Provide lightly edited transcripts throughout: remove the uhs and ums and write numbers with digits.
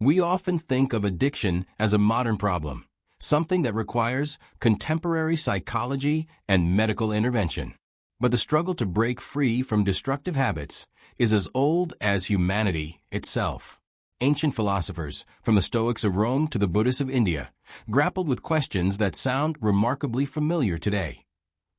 We often think of addiction as a modern problem, something that requires contemporary psychology and medical intervention. But the struggle to break free from destructive habits is as old as humanity itself. Ancient philosophers, from the Stoics of Rome to the Buddhists of India, grappled with questions that sound remarkably familiar today.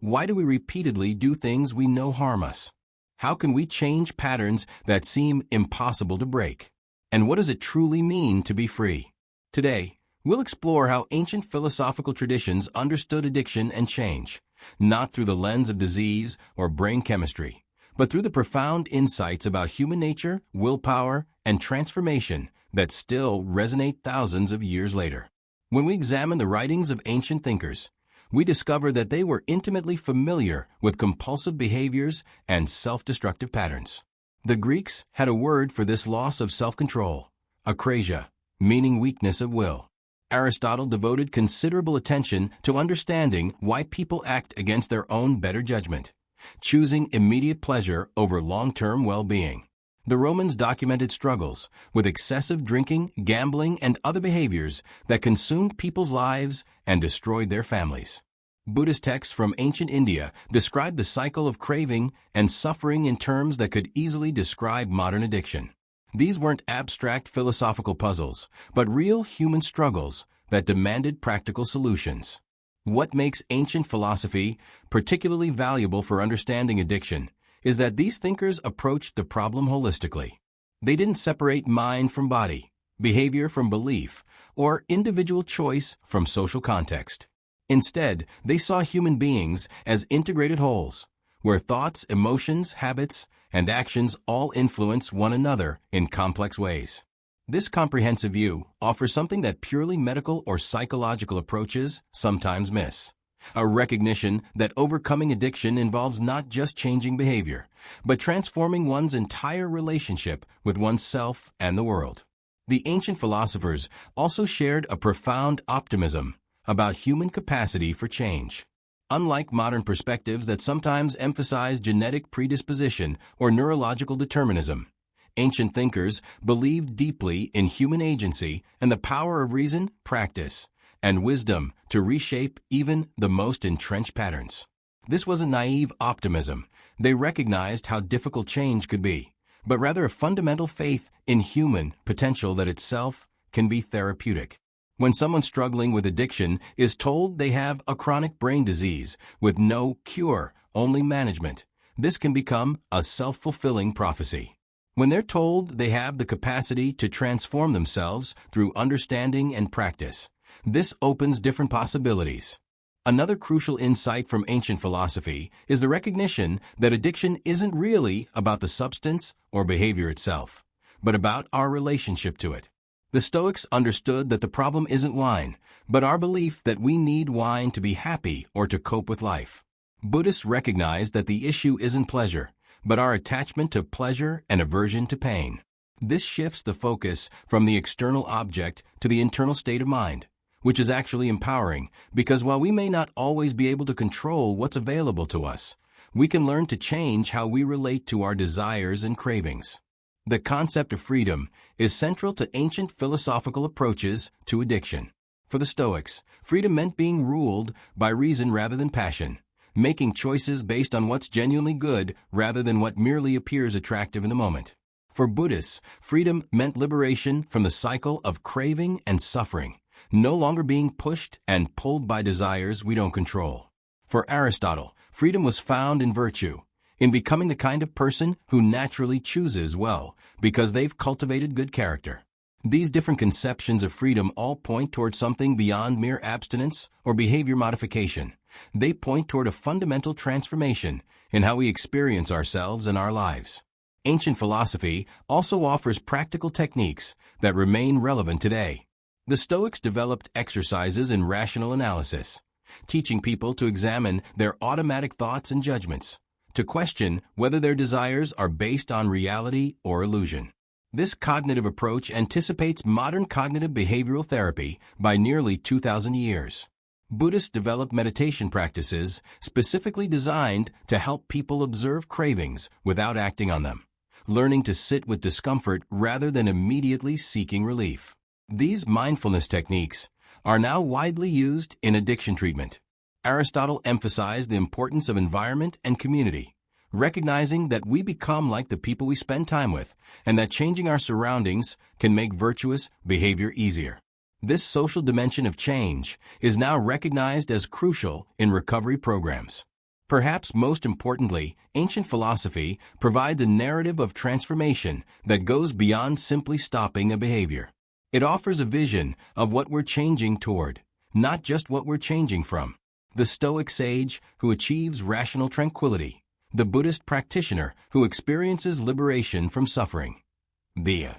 Why do we repeatedly do things we know harm us? How can we change patterns that seem impossible to break? And what does it truly mean to be free? Today, we'll explore how ancient philosophical traditions understood addiction and change, not through the lens of disease or brain chemistry, but through the profound insights about human nature, willpower, and transformation that still resonate thousands of years later. When we examine the writings of ancient thinkers, we discover that they were intimately familiar with compulsive behaviors and self-destructive patterns. The Greeks had a word for this loss of self-control, akrasia, meaning weakness of will. Aristotle devoted considerable attention to understanding why people act against their own better judgment, choosing immediate pleasure over long-term well-being. The Romans documented struggles with excessive drinking, gambling, and other behaviors that consumed people's lives and destroyed their families. Buddhist texts from ancient India describe the cycle of craving and suffering in terms that could easily describe modern addiction. These weren't abstract philosophical puzzles, but real human struggles that demanded practical solutions. What makes ancient philosophy particularly valuable for understanding addiction is that these thinkers approached the problem holistically. They didn't separate mind from body, behavior from belief, or individual choice from social context. Instead, they saw human beings as integrated wholes, where thoughts, emotions, habits, and actions all influence one another in complex ways. This comprehensive view offers something that purely medical or psychological approaches sometimes miss: a recognition that overcoming addiction involves not just changing behavior, but transforming one's entire relationship with oneself and the world. The ancient philosophers also shared a profound optimism about human capacity for change. Unlike modern perspectives that sometimes emphasize genetic predisposition or neurological determinism, ancient thinkers believed deeply in human agency and the power of reason, practice, and wisdom to reshape even the most entrenched patterns. This wasn't naive optimism. They recognized how difficult change could be, but rather a fundamental faith in human potential that itself can be therapeutic. When someone struggling with addiction is told they have a chronic brain disease with no cure, only management, this can become a self-fulfilling prophecy. When they're told they have the capacity to transform themselves through understanding and practice, this opens different possibilities. Another crucial insight from ancient philosophy is the recognition that addiction isn't really about the substance or behavior itself, but about our relationship to it. The Stoics understood that the problem isn't wine, but our belief that we need wine to be happy or to cope with life. Buddhists recognize that the issue isn't pleasure, but our attachment to pleasure and aversion to pain. This shifts the focus from the external object to the internal state of mind, which is actually empowering, because while we may not always be able to control what's available to us, we can learn to change how we relate to our desires and cravings. The concept of freedom is central to ancient philosophical approaches to addiction. For the Stoics, freedom meant being ruled by reason rather than passion, making choices based on what's genuinely good rather than what merely appears attractive in the moment. For Buddhists, freedom meant liberation from the cycle of craving and suffering, no longer being pushed and pulled by desires we don't control. For Aristotle, freedom was found in virtue, in becoming the kind of person who naturally chooses well because they've cultivated good character. These different conceptions of freedom all point toward something beyond mere abstinence or behavior modification. They point toward a fundamental transformation in how we experience ourselves and our lives. Ancient philosophy also offers practical techniques that remain relevant today. The Stoics developed exercises in rational analysis, teaching people to examine their automatic thoughts and judgments, to question whether their desires are based on reality or illusion. This cognitive approach anticipates modern cognitive behavioral therapy by nearly 2,000 years. Buddhists developed meditation practices specifically designed to help people observe cravings without acting on them, learning to sit with discomfort rather than immediately seeking relief. These mindfulness techniques are now widely used in addiction treatment. Aristotle emphasized the importance of environment and community, recognizing that we become like the people we spend time with, and that changing our surroundings can make virtuous behavior easier. This social dimension of change is now recognized as crucial in recovery programs. Perhaps most importantly, ancient philosophy provides a narrative of transformation that goes beyond simply stopping a behavior. It offers a vision of what we're changing toward, not just what we're changing from. The Stoic sage who achieves rational tranquility, the Buddhist practitioner who experiences liberation from suffering, the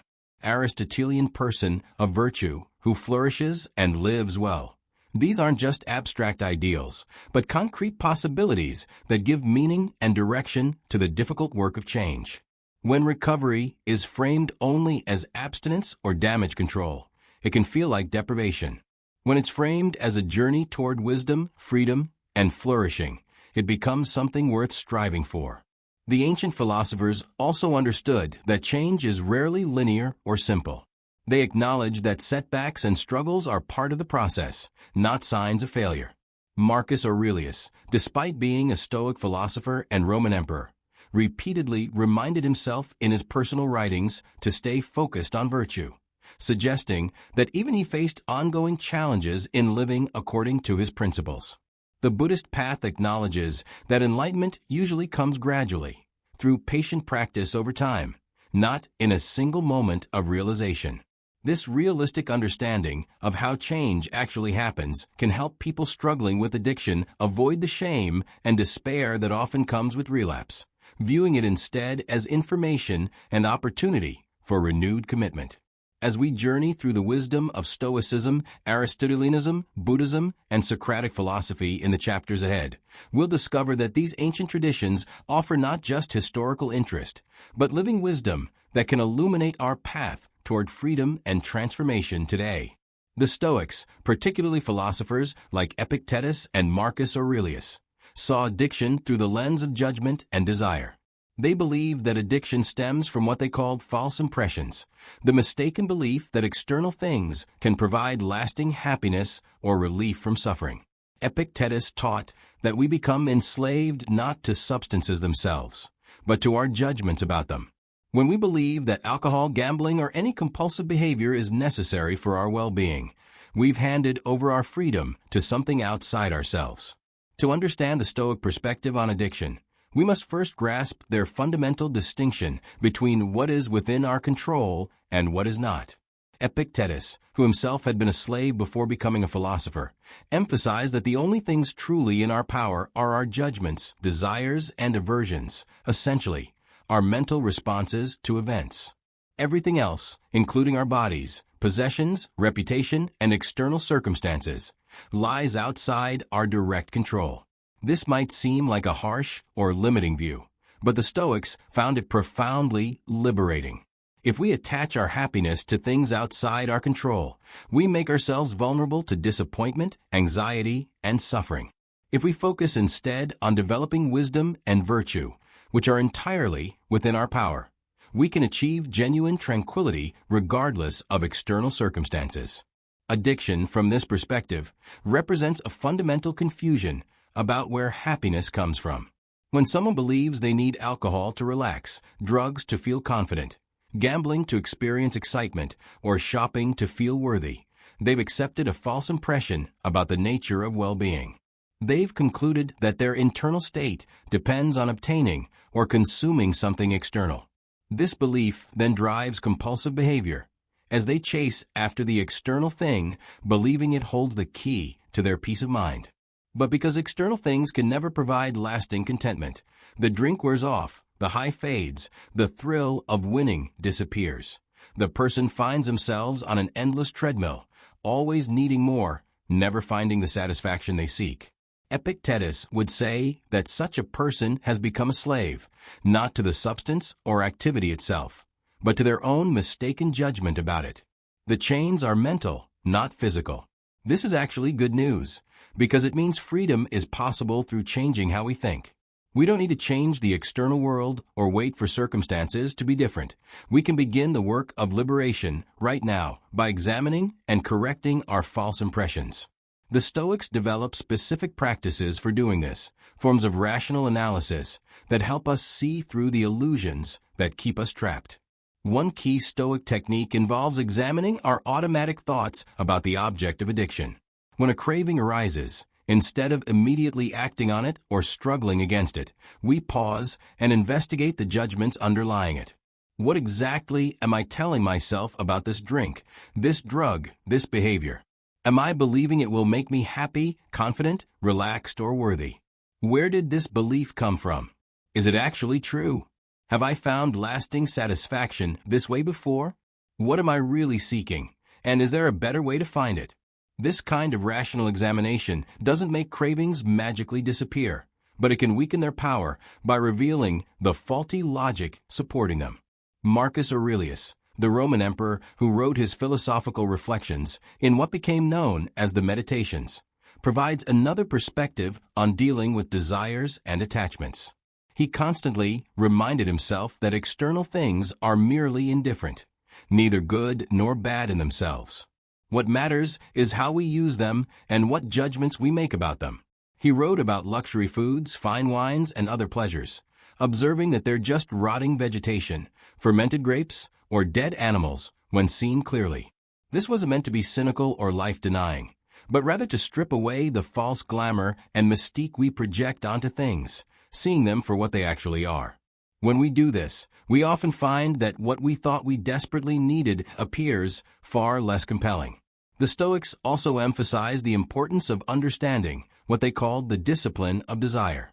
Aristotelian person of virtue who flourishes and lives well. These aren't just abstract ideals, but concrete possibilities that give meaning and direction to the difficult work of change. When recovery is framed only as abstinence or damage control, it can feel like deprivation. When it's framed as a journey toward wisdom, freedom, and flourishing, it becomes something worth striving for. The ancient philosophers also understood that change is rarely linear or simple. They acknowledged that setbacks and struggles are part of the process, not signs of failure. Marcus Aurelius, despite being a Stoic philosopher and Roman emperor, repeatedly reminded himself in his personal writings to stay focused on virtue, suggesting that even he faced ongoing challenges in living according to his principles. The Buddhist path acknowledges that enlightenment usually comes gradually, through patient practice over time, not in a single moment of realization. This realistic understanding of how change actually happens can help people struggling with addiction avoid the shame and despair that often comes with relapse, viewing it instead as information and opportunity for renewed commitment. As we journey through the wisdom of Stoicism, Aristotelianism, Buddhism, and Socratic philosophy in the chapters ahead, we'll discover that these ancient traditions offer not just historical interest, but living wisdom that can illuminate our path toward freedom and transformation today. The Stoics, particularly philosophers like Epictetus and Marcus Aurelius, saw addiction through the lens of judgment and desire. They believed that addiction stems from what they called false impressions, the mistaken belief that external things can provide lasting happiness or relief from suffering. Epictetus taught that we become enslaved not to substances themselves, but to our judgments about them. When we believe that alcohol, gambling, or any compulsive behavior is necessary for our well-being, we've handed over our freedom to something outside ourselves. To understand the Stoic perspective on addiction, we must first grasp their fundamental distinction between what is within our control and what is not. Epictetus, who himself had been a slave before becoming a philosopher, emphasized that the only things truly in our power are our judgments, desires, and aversions, essentially, our mental responses to events. Everything else, including our bodies, possessions, reputation, and external circumstances, lies outside our direct control. This might seem like a harsh or limiting view, but the Stoics found it profoundly liberating. If we attach our happiness to things outside our control, we make ourselves vulnerable to disappointment, anxiety, and suffering. If we focus instead on developing wisdom and virtue, which are entirely within our power, we can achieve genuine tranquility regardless of external circumstances. Addiction, from this perspective, represents a fundamental confusion about where happiness comes from. When someone believes they need alcohol to relax, drugs to feel confident, gambling to experience excitement, or shopping to feel worthy, they've accepted a false impression about the nature of well-being. They've concluded that their internal state depends on obtaining or consuming something external. This belief then drives compulsive behavior, as they chase after the external thing, believing it holds the key to their peace of mind. But because external things can never provide lasting contentment, the drink wears off, the high fades, the thrill of winning disappears. The person finds themselves on an endless treadmill, always needing more, never finding the satisfaction they seek. Epictetus would say that such a person has become a slave, not to the substance or activity itself, but to their own mistaken judgment about it. The chains are mental, not physical. This is actually good news, because it means freedom is possible through changing how we think. We don't need to change the external world or wait for circumstances to be different. We can begin the work of liberation right now by examining and correcting our false impressions. The Stoics develop specific practices for doing this, forms of rational analysis that help us see through the illusions that keep us trapped. One key Stoic technique involves examining our automatic thoughts about the object of addiction. When a craving arises, instead of immediately acting on it or struggling against it, we pause and investigate the judgments underlying it. What exactly am I telling myself about this drink, this drug, this behavior? Am I believing it will make me happy, confident, relaxed, or worthy? Where did this belief come from? Is it actually true? Have I found lasting satisfaction this way before? What am I really seeking? And is there a better way to find it? This kind of rational examination doesn't make cravings magically disappear, but it can weaken their power by revealing the faulty logic supporting them. Marcus Aurelius, the Roman emperor who wrote his philosophical reflections in what became known as the Meditations, provides another perspective on dealing with desires and attachments. He constantly reminded himself that external things are merely indifferent, neither good nor bad in themselves. What matters is how we use them and what judgments we make about them. He wrote about luxury foods, fine wines, and other pleasures, observing that they're just rotting vegetation, fermented grapes, or dead animals when seen clearly. This wasn't meant to be cynical or life-denying, but rather to strip away the false glamour and mystique we project onto things, seeing them for what they actually are. When we do this, we often find that what we thought we desperately needed appears far less compelling. The Stoics also emphasize the importance of understanding what they called the discipline of desire.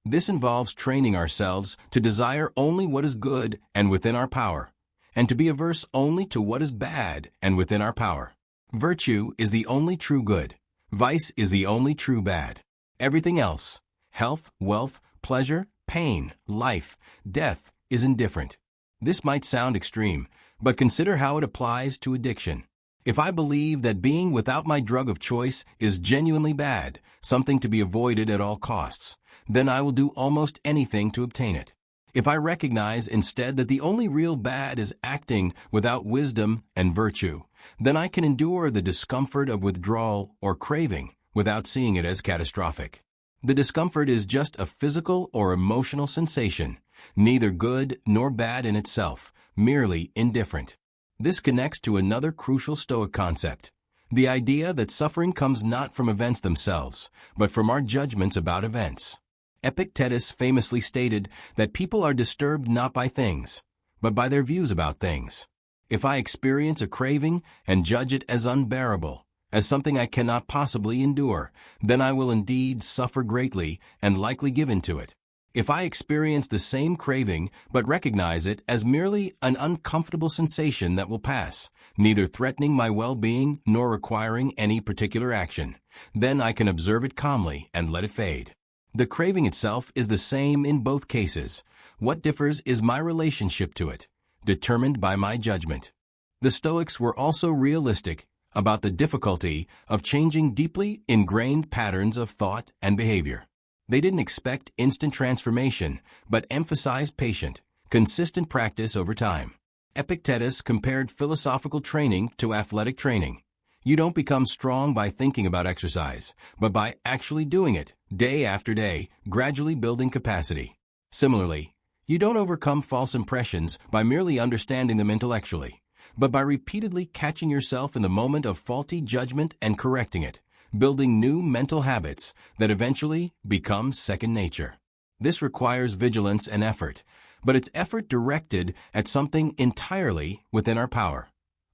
This involves training ourselves to desire only what is good and within our power, and to be averse only to what is bad and within our power. Virtue is the only true good. Vice is the only true bad. Everything else, health, wealth, pleasure, pain, life, death, is indifferent. This might sound extreme, but consider how it applies to addiction. If I believe that being without my drug of choice is genuinely bad, something to be avoided at all costs, then I will do almost anything to obtain it. If I recognize instead that the only real bad is acting without wisdom and virtue, then I can endure the discomfort of withdrawal or craving without seeing it as catastrophic. The discomfort is just a physical or emotional sensation, neither good nor bad in itself, merely indifferent. This connects to another crucial Stoic concept, the idea that suffering comes not from events themselves, but from our judgments about events. Epictetus famously stated that people are disturbed not by things, but by their views about things. If I experience a craving and judge it as unbearable, as something I cannot possibly endure, then I will indeed suffer greatly and likely give in to it. If I experience the same craving but recognize it as merely an uncomfortable sensation that will pass, neither threatening my well-being nor requiring any particular action, then I can observe it calmly and let it fade. The craving itself is the same in both cases. What differs is my relationship to it, determined by my judgment. The Stoics were also realistic about the difficulty of changing deeply ingrained patterns of thought and behavior. They didn't expect instant transformation, but emphasized patient, consistent practice over time. Epictetus compared philosophical training to athletic training. You don't become strong by thinking about exercise, but by actually doing it, day after day, gradually building capacity. Similarly, you don't overcome false impressions by merely understanding them intellectually, but by repeatedly catching yourself in the moment of faulty judgment and correcting it, building new mental habits that eventually become second nature. This requires vigilance and effort, but it's effort directed at something entirely within our power,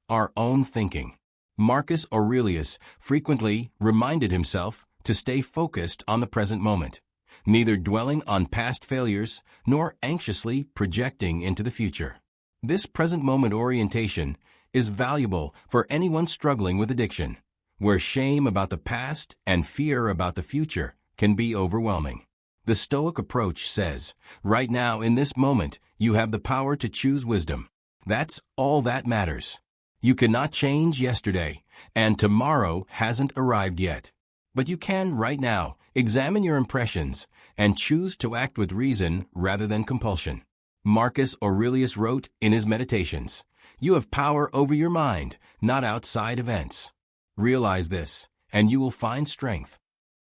our own thinking. Marcus Aurelius frequently reminded himself to stay focused on the present moment, neither dwelling on past failures nor anxiously projecting into the future. This present moment orientation is valuable for anyone struggling with addiction, where shame about the past and fear about the future can be overwhelming. The Stoic approach says, right now in this moment, you have the power to choose wisdom. That's all that matters. You cannot change yesterday, and tomorrow hasn't arrived yet. But you can right now Examine your impressions and choose to act with reason rather than compulsion. Marcus Aurelius wrote in his Meditations, "You have power over your mind, not outside events." Realize this, and you will find strength.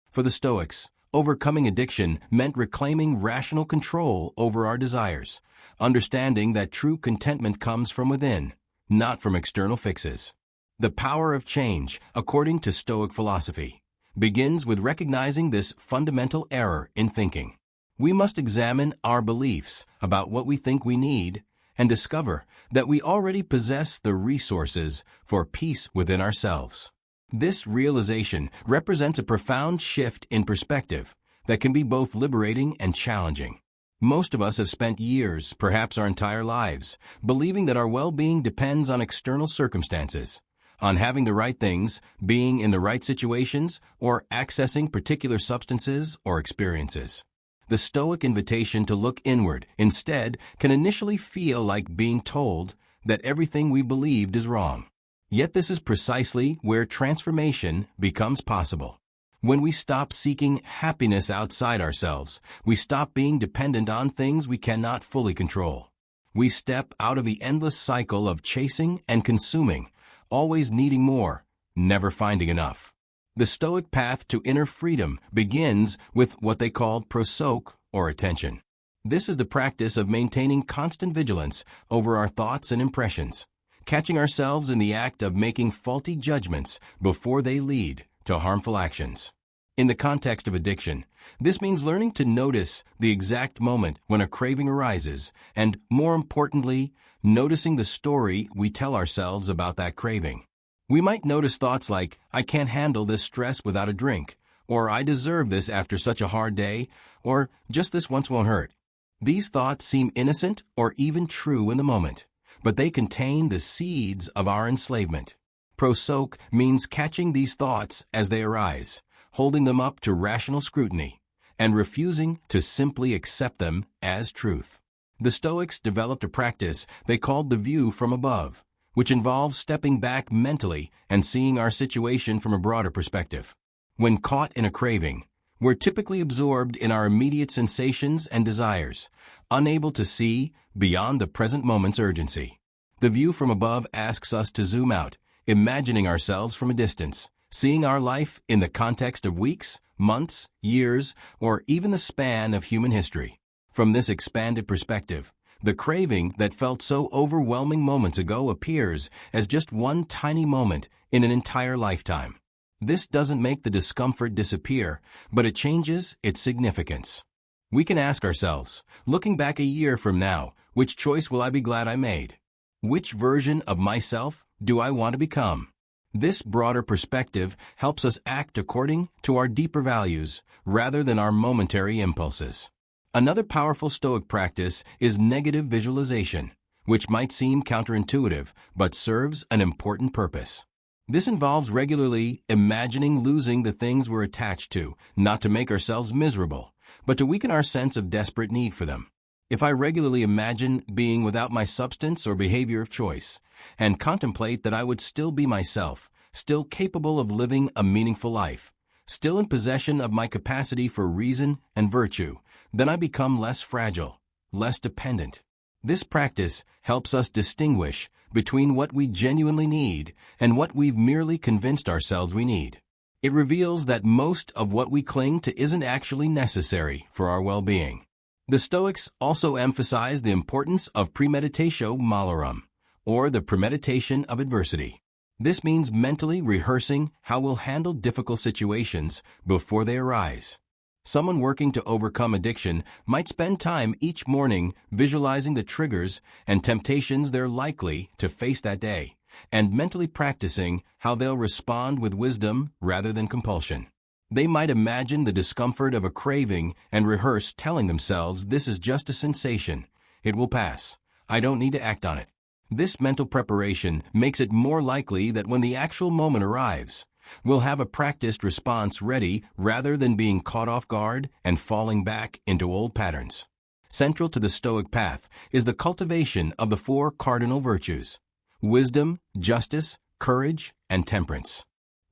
For the Stoics, overcoming addiction meant reclaiming rational control over our desires, understanding that true contentment comes from within, not from external fixes. The power of change, according to Stoic philosophy, begins with recognizing this fundamental error in thinking. We must examine our beliefs about what we think we need and discover that we already possess the resources for peace within ourselves. This realization represents a profound shift in perspective that can be both liberating and challenging. Most of us have spent years, perhaps our entire lives, believing that our well-being depends on external circumstances, on having the right things, being in the right situations, or accessing particular substances or experiences. The Stoic invitation to look inward, instead, can initially feel like being told that everything we believed is wrong. Yet this is precisely where transformation becomes possible. When we stop seeking happiness outside ourselves, we stop being dependent on things we cannot fully control. We step out of the endless cycle of chasing and consuming, always needing more, never finding enough. The Stoic path to inner freedom begins with what they call prosoke, or attention. This is the practice of maintaining constant vigilance over our thoughts and impressions, catching ourselves in the act of making faulty judgments before they lead to harmful actions. In the context of addiction, this means learning to notice the exact moment when a craving arises and, more importantly, noticing the story we tell ourselves about that craving. We might notice thoughts like, "I can't handle this stress without a drink," or "I deserve this after such a hard day," or "just this once won't hurt." These thoughts seem innocent or even true in the moment, but they contain the seeds of our enslavement. Prosoke means catching these thoughts as they arise, holding them up to rational scrutiny, and refusing to simply accept them as truth. The Stoics developed a practice they called the view from above, which involves stepping back mentally and seeing our situation from a broader perspective. When caught in a craving, we're typically absorbed in our immediate sensations and desires, unable to see beyond the present moment's urgency. The view from above asks us to zoom out, imagining ourselves from a distance, seeing our life in the context of weeks, months, years, or even the span of human history. From this expanded perspective, the craving that felt so overwhelming moments ago appears as just one tiny moment in an entire lifetime. This doesn't make the discomfort disappear, but it changes its significance. We can ask ourselves, looking back a year from now, which choice will I be glad I made? Which version of myself do I want to become? This broader perspective helps us act according to our deeper values rather than our momentary impulses. Another powerful Stoic practice is negative visualization, which might seem counterintuitive but serves an important purpose. This involves regularly imagining losing the things we're attached to, not to make ourselves miserable, but to weaken our sense of desperate need for them. If I regularly imagine being without my substance or behavior of choice, and contemplate that I would still be myself, still capable of living a meaningful life, still in possession of my capacity for reason and virtue, then I become less fragile, less dependent. This practice helps us distinguish between what we genuinely need and what we've merely convinced ourselves we need. It reveals that most of what we cling to isn't actually necessary for our well-being. The Stoics also emphasize the importance of premeditatio malorum, or the premeditation of adversity. This means mentally rehearsing how we'll handle difficult situations before they arise. Someone working to overcome addiction might spend time each morning visualizing the triggers and temptations they're likely to face that day, and mentally practicing how they'll respond with wisdom rather than compulsion. They might imagine the discomfort of a craving and rehearse telling themselves, "This is just a sensation. It will pass. I don't need to act on it." This mental preparation makes it more likely that when the actual moment arrives, we'll have a practiced response ready rather than being caught off guard and falling back into old patterns. Central to the Stoic path is the cultivation of the 4 cardinal virtues: wisdom, justice, courage, and temperance.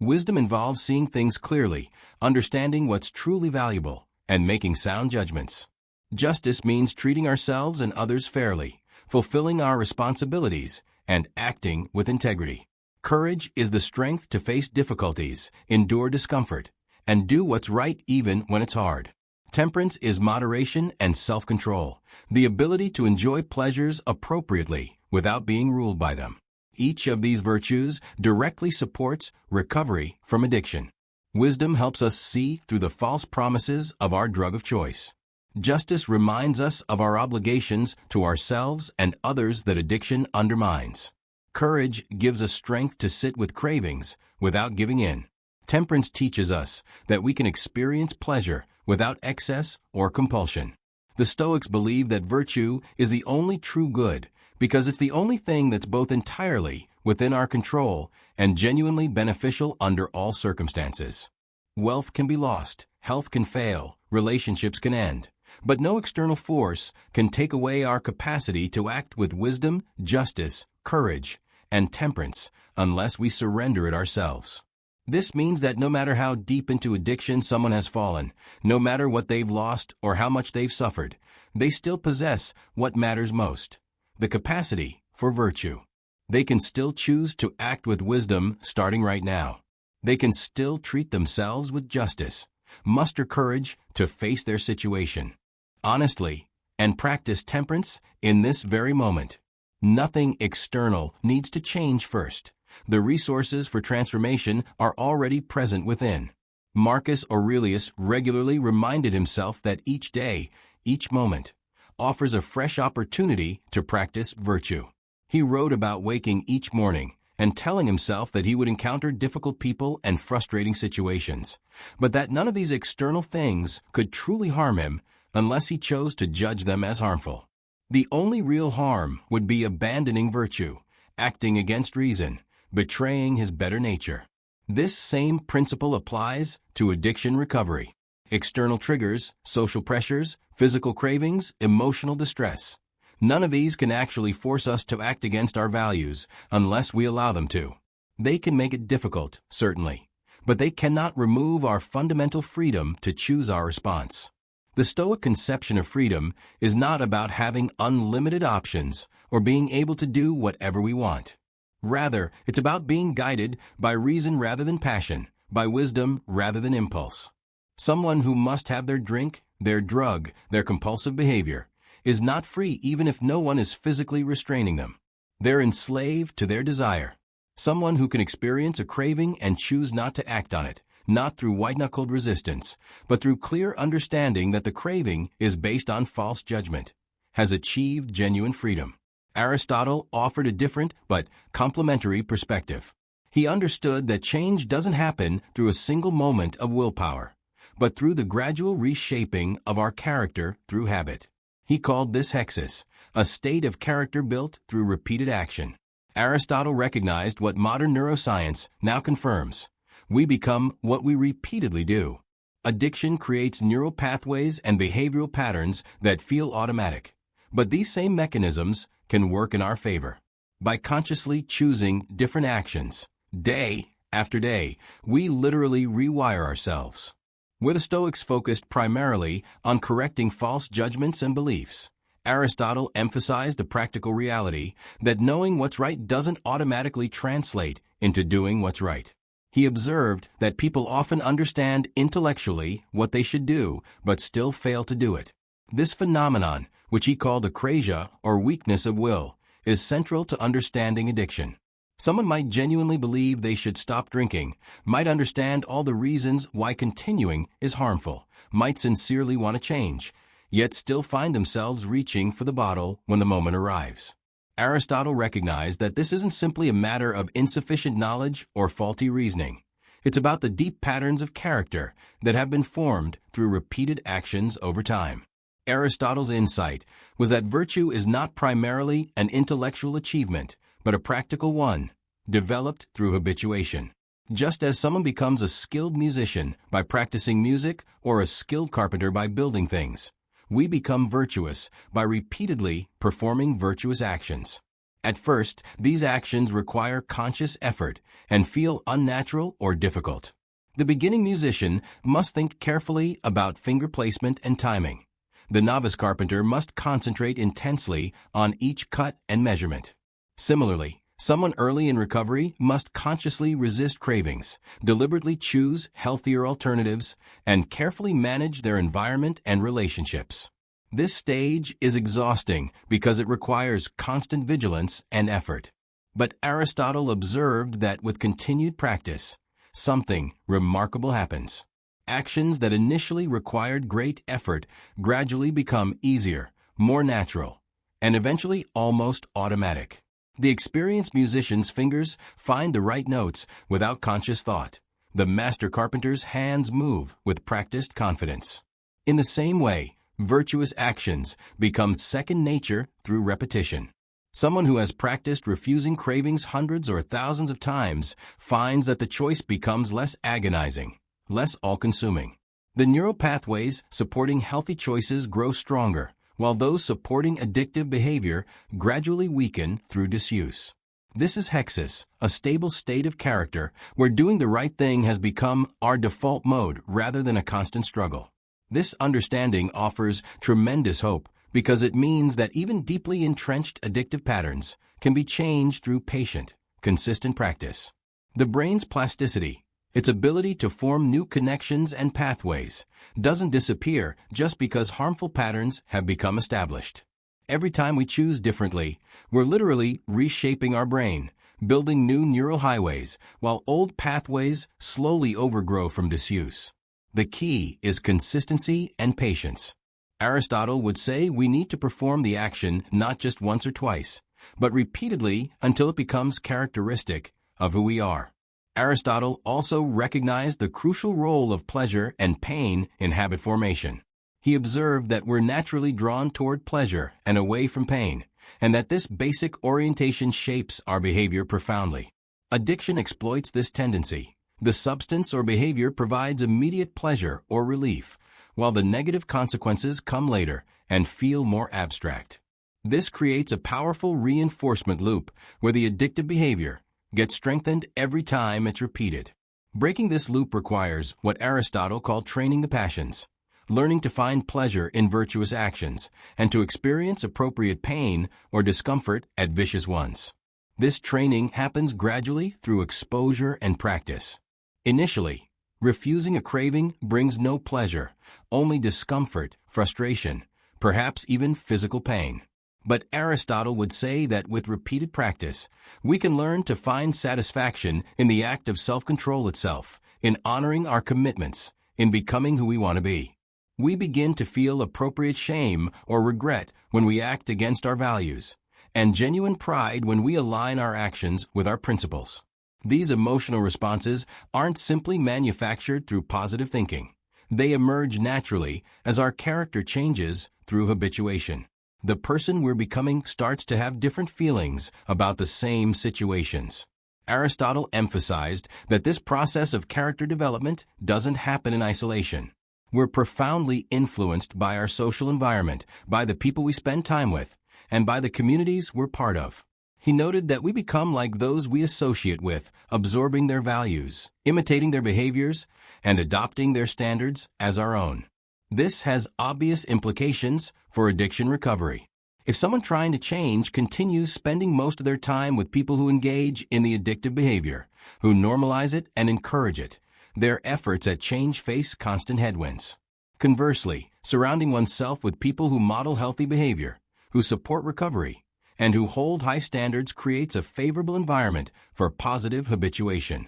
Wisdom involves seeing things clearly, understanding what's truly valuable, and making sound judgments. Justice means treating ourselves and others fairly, fulfilling our responsibilities, and acting with integrity. Courage is the strength to face difficulties, endure discomfort, and do what's right even when it's hard. Temperance is moderation and self-control, the ability to enjoy pleasures appropriately without being ruled by them. Each of these virtues directly supports recovery from addiction. Wisdom helps us see through the false promises of our drug of choice. Justice reminds us of our obligations to ourselves and others that addiction undermines. Courage gives us strength to sit with cravings without giving in. Temperance teaches us that we can experience pleasure without excess or compulsion. The Stoics believe that virtue is the only true good because it's the only thing that's both entirely within our control and genuinely beneficial under all circumstances. Wealth can be lost, health can fail, relationships can end, but no external force can take away our capacity to act with wisdom, justice, courage, and temperance unless we surrender it ourselves. This means that no matter how deep into addiction someone has fallen, no matter what they've lost or how much they've suffered, they still possess what matters most: the capacity for virtue. They can still choose to act with wisdom starting right now. They can still treat themselves with justice, muster courage to face their situation honestly, and practice temperance in this very moment. Nothing external needs to change first. The resources for transformation are already present within. Marcus Aurelius regularly reminded himself that each day, each moment, offers a fresh opportunity to practice virtue. He wrote about waking each morning and telling himself that he would encounter difficult people and frustrating situations, but that none of these external things could truly harm him unless he chose to judge them as harmful. The only real harm would be abandoning virtue, acting against reason, betraying his better nature. This same principle applies to addiction recovery. External triggers, social pressures, physical cravings, emotional distress. None of these can actually force us to act against our values unless we allow them to. They can make it difficult, certainly, but they cannot remove our fundamental freedom to choose our response. The Stoic conception of freedom is not about having unlimited options or being able to do whatever we want. Rather, it's about being guided by reason rather than passion, by wisdom rather than impulse. Someone who must have their drink, their drug, their compulsive behavior, is not free even if no one is physically restraining them. They're enslaved to their desire. Someone who can experience a craving and choose not to act on it, not through white-knuckled resistance, but through clear understanding that the craving is based on false judgment, has achieved genuine freedom. Aristotle offered a different but complementary perspective. He understood that change doesn't happen through a single moment of willpower, but through the gradual reshaping of our character through habit. He called this hexis, a state of character built through repeated action. Aristotle recognized what modern neuroscience now confirms: we become what we repeatedly do. Addiction creates neural pathways and behavioral patterns that feel automatic, but these same mechanisms can work in our favor. By consciously choosing different actions, day after day, we literally rewire ourselves. Where the Stoics focused primarily on correcting false judgments and beliefs, Aristotle emphasized the practical reality that knowing what's right doesn't automatically translate into doing what's right. He observed that people often understand intellectually what they should do, but still fail to do it. This phenomenon, which he called akrasia or weakness of will, is central to understanding addiction. Someone might genuinely believe they should stop drinking, might understand all the reasons why continuing is harmful, might sincerely want to change, yet still find themselves reaching for the bottle when the moment arrives. Aristotle recognized that this isn't simply a matter of insufficient knowledge or faulty reasoning. It's about the deep patterns of character that have been formed through repeated actions over time. Aristotle's insight was that virtue is not primarily an intellectual achievement, but a practical one, developed through habituation. Just as someone becomes a skilled musician by practicing music or a skilled carpenter by building things, we become virtuous by repeatedly performing virtuous actions. At first, these actions require conscious effort and feel unnatural or difficult. The beginning musician must think carefully about finger placement and timing. The novice carpenter must concentrate intensely on each cut and measurement. Similarly, someone early in recovery must consciously resist cravings, deliberately choose healthier alternatives, and carefully manage their environment and relationships. This stage is exhausting because it requires constant vigilance and effort. But Aristotle observed that with continued practice, something remarkable happens. Actions that initially required great effort gradually become easier, more natural, and eventually almost automatic. The experienced musician's fingers find the right notes without conscious thought. The master carpenter's hands move with practiced confidence. In the same way, virtuous actions become second nature through repetition. Someone who has practiced refusing cravings hundreds or thousands of times finds that the choice becomes less agonizing, less all-consuming. The neural pathways supporting healthy choices grow stronger, while those supporting addictive behavior gradually weaken through disuse. This is hexis, a stable state of character where doing the right thing has become our default mode rather than a constant struggle. This understanding offers tremendous hope because it means that even deeply entrenched addictive patterns can be changed through patient, consistent practice. The brain's plasticity, its ability to form new connections and pathways, doesn't disappear just because harmful patterns have become established. Every time we choose differently, we're literally reshaping our brain, building new neural highways, while old pathways slowly overgrow from disuse. The key is consistency and patience. Aristotle would say we need to perform the action not just once or twice, but repeatedly until it becomes characteristic of who we are. Aristotle also recognized the crucial role of pleasure and pain in habit formation. He observed that we're naturally drawn toward pleasure and away from pain, and that this basic orientation shapes our behavior profoundly. Addiction exploits this tendency. The substance or behavior provides immediate pleasure or relief, while the negative consequences come later and feel more abstract. This creates a powerful reinforcement loop where the addictive behavior gets strengthened every time it's repeated. Breaking this loop requires what Aristotle called training the passions, learning to find pleasure in virtuous actions and to experience appropriate pain or discomfort at vicious ones. This training happens gradually through exposure and practice. Initially, refusing a craving brings no pleasure, only discomfort, frustration, perhaps even physical pain. But Aristotle would say that with repeated practice, we can learn to find satisfaction in the act of self-control itself, in honoring our commitments, in becoming who we want to be. We begin to feel appropriate shame or regret when we act against our values, and genuine pride when we align our actions with our principles. These emotional responses aren't simply manufactured through positive thinking. They emerge naturally as our character changes through habituation. The person we're becoming starts to have different feelings about the same situations. Aristotle emphasized that this process of character development doesn't happen in isolation. We're profoundly influenced by our social environment, by the people we spend time with, and by the communities we're part of. He noted that we become like those we associate with, absorbing their values, imitating their behaviors, and adopting their standards as our own. This has obvious implications for addiction recovery. If someone trying to change continues spending most of their time with people who engage in the addictive behavior, who normalize it and encourage it, their efforts at change face constant headwinds. Conversely, surrounding oneself with people who model healthy behavior, who support recovery, and who hold high standards creates a favorable environment for positive habituation.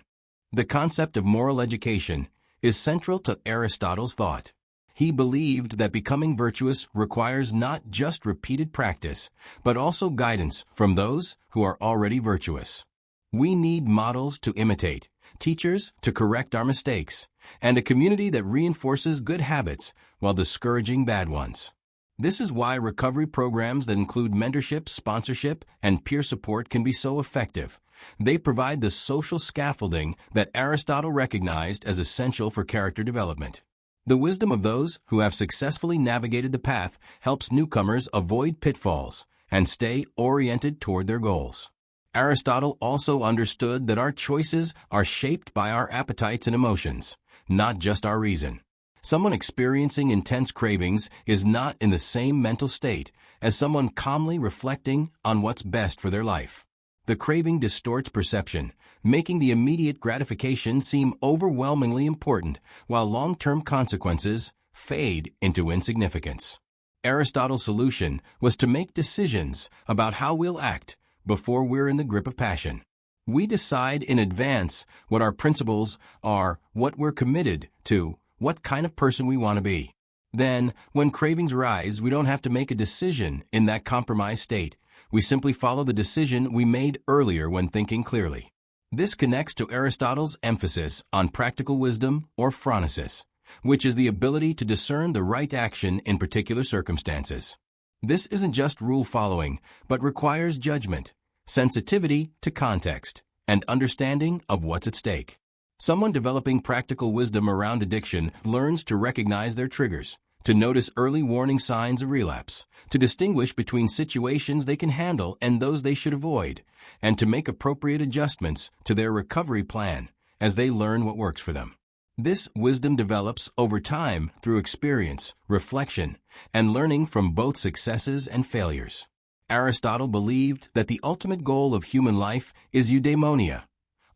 The concept of moral education is central to Aristotle's thought. He believed that becoming virtuous requires not just repeated practice, but also guidance from those who are already virtuous. We need models to imitate, teachers to correct our mistakes, and a community that reinforces good habits while discouraging bad ones. This is why recovery programs that include mentorship, sponsorship, and peer support can be so effective. They provide the social scaffolding that Aristotle recognized as essential for character development. The wisdom of those who have successfully navigated the path helps newcomers avoid pitfalls and stay oriented toward their goals. Aristotle also understood that our choices are shaped by our appetites and emotions, not just our reason. Someone experiencing intense cravings is not in the same mental state as someone calmly reflecting on what's best for their life. The craving distorts perception, making the immediate gratification seem overwhelmingly important, while long-term consequences fade into insignificance. Aristotle's solution was to make decisions about how we'll act before we're in the grip of passion. We decide in advance what our principles are, what we're committed to, what kind of person we want to be. Then, when cravings rise, we don't have to make a decision in that compromised state. We simply follow the decision we made earlier when thinking clearly. This connects to Aristotle's emphasis on practical wisdom, or phronesis, which is the ability to discern the right action in particular circumstances. This isn't just rule following, but requires judgment, sensitivity to context, and understanding of what's at stake. Someone developing practical wisdom around addiction learns to recognize their triggers, to notice early warning signs of relapse, to distinguish between situations they can handle and those they should avoid, and to make appropriate adjustments to their recovery plan as they learn what works for them. This wisdom develops over time through experience, reflection, and learning from both successes and failures. Aristotle believed that the ultimate goal of human life is eudaimonia,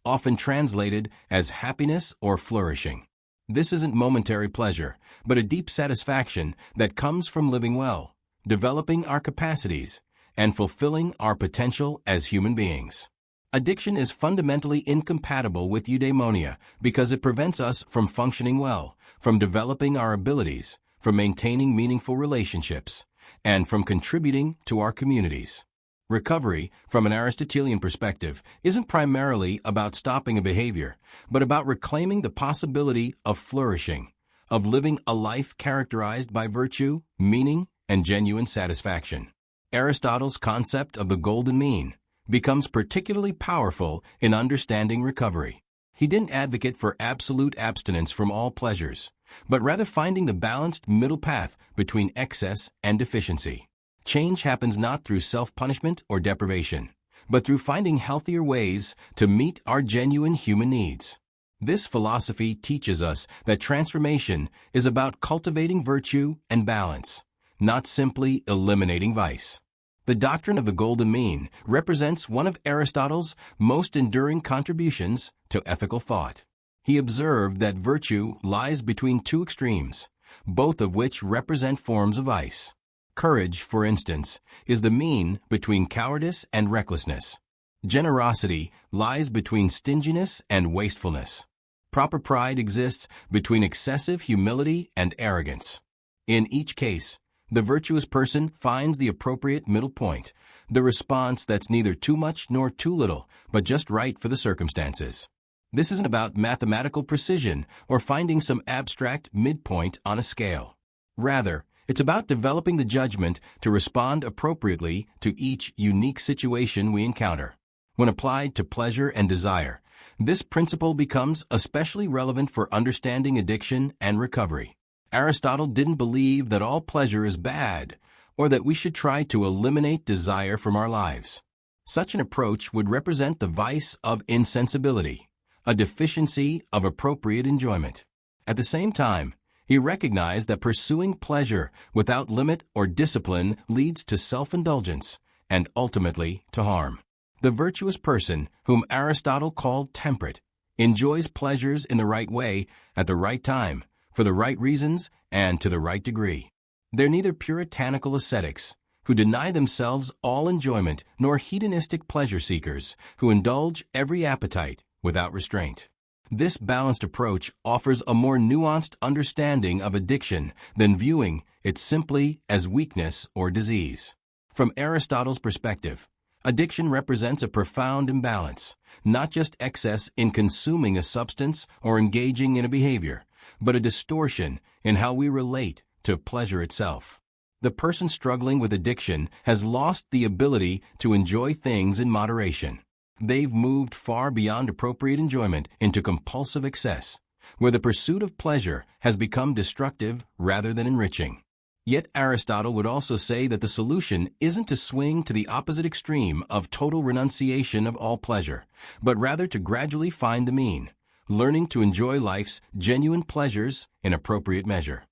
often translated as happiness or flourishing. This isn't momentary pleasure, but a deep satisfaction that comes from living well, developing our capacities, and fulfilling our potential as human beings. Addiction is fundamentally incompatible with eudaimonia because it prevents us from functioning well, from developing our abilities, from maintaining meaningful relationships, and from contributing to our communities. Recovery, from an Aristotelian perspective, isn't primarily about stopping a behavior, but about reclaiming the possibility of flourishing, of living a life characterized by virtue, meaning, and genuine satisfaction. Aristotle's concept of the golden mean becomes particularly powerful in understanding recovery. He didn't advocate for absolute abstinence from all pleasures, but rather finding the balanced middle path between excess and deficiency. Change happens not through self-punishment or deprivation, but through finding healthier ways to meet our genuine human needs. This philosophy teaches us that transformation is about cultivating virtue and balance, not simply eliminating vice. The doctrine of the golden mean represents one of Aristotle's most enduring contributions to ethical thought. He observed that virtue lies between two extremes, both of which represent forms of vice. Courage, for instance, is the mean between cowardice and recklessness. Generosity lies between stinginess and wastefulness. Proper pride exists between excessive humility and arrogance. In each case, the virtuous person finds the appropriate middle point, the response that's neither too much nor too little, but just right for the circumstances. This isn't about mathematical precision or finding some abstract midpoint on a scale. Rather, it's about developing the judgment to respond appropriately to each unique situation we encounter. When applied to pleasure and desire, this principle becomes especially relevant for understanding addiction and recovery. Aristotle didn't believe that all pleasure is bad, or that we should try to eliminate desire from our lives. Such an approach would represent the vice of insensibility, a deficiency of appropriate enjoyment. At the same time, he recognized that pursuing pleasure without limit or discipline leads to self-indulgence and ultimately to harm. The virtuous person, whom Aristotle called temperate, enjoys pleasures in the right way, at the right time, for the right reasons, and to the right degree. They're neither puritanical ascetics, who deny themselves all enjoyment, nor hedonistic pleasure seekers, who indulge every appetite without restraint. This balanced approach offers a more nuanced understanding of addiction than viewing it simply as weakness or disease. From Aristotle's perspective, addiction represents a profound imbalance, not just excess in consuming a substance or engaging in a behavior, but a distortion in how we relate to pleasure itself. The person struggling with addiction has lost the ability to enjoy things in moderation. They've moved far beyond appropriate enjoyment into compulsive excess, where the pursuit of pleasure has become destructive rather than enriching. Yet Aristotle would also say that the solution isn't to swing to the opposite extreme of total renunciation of all pleasure, but rather to gradually find the mean, learning to enjoy life's genuine pleasures in appropriate measure.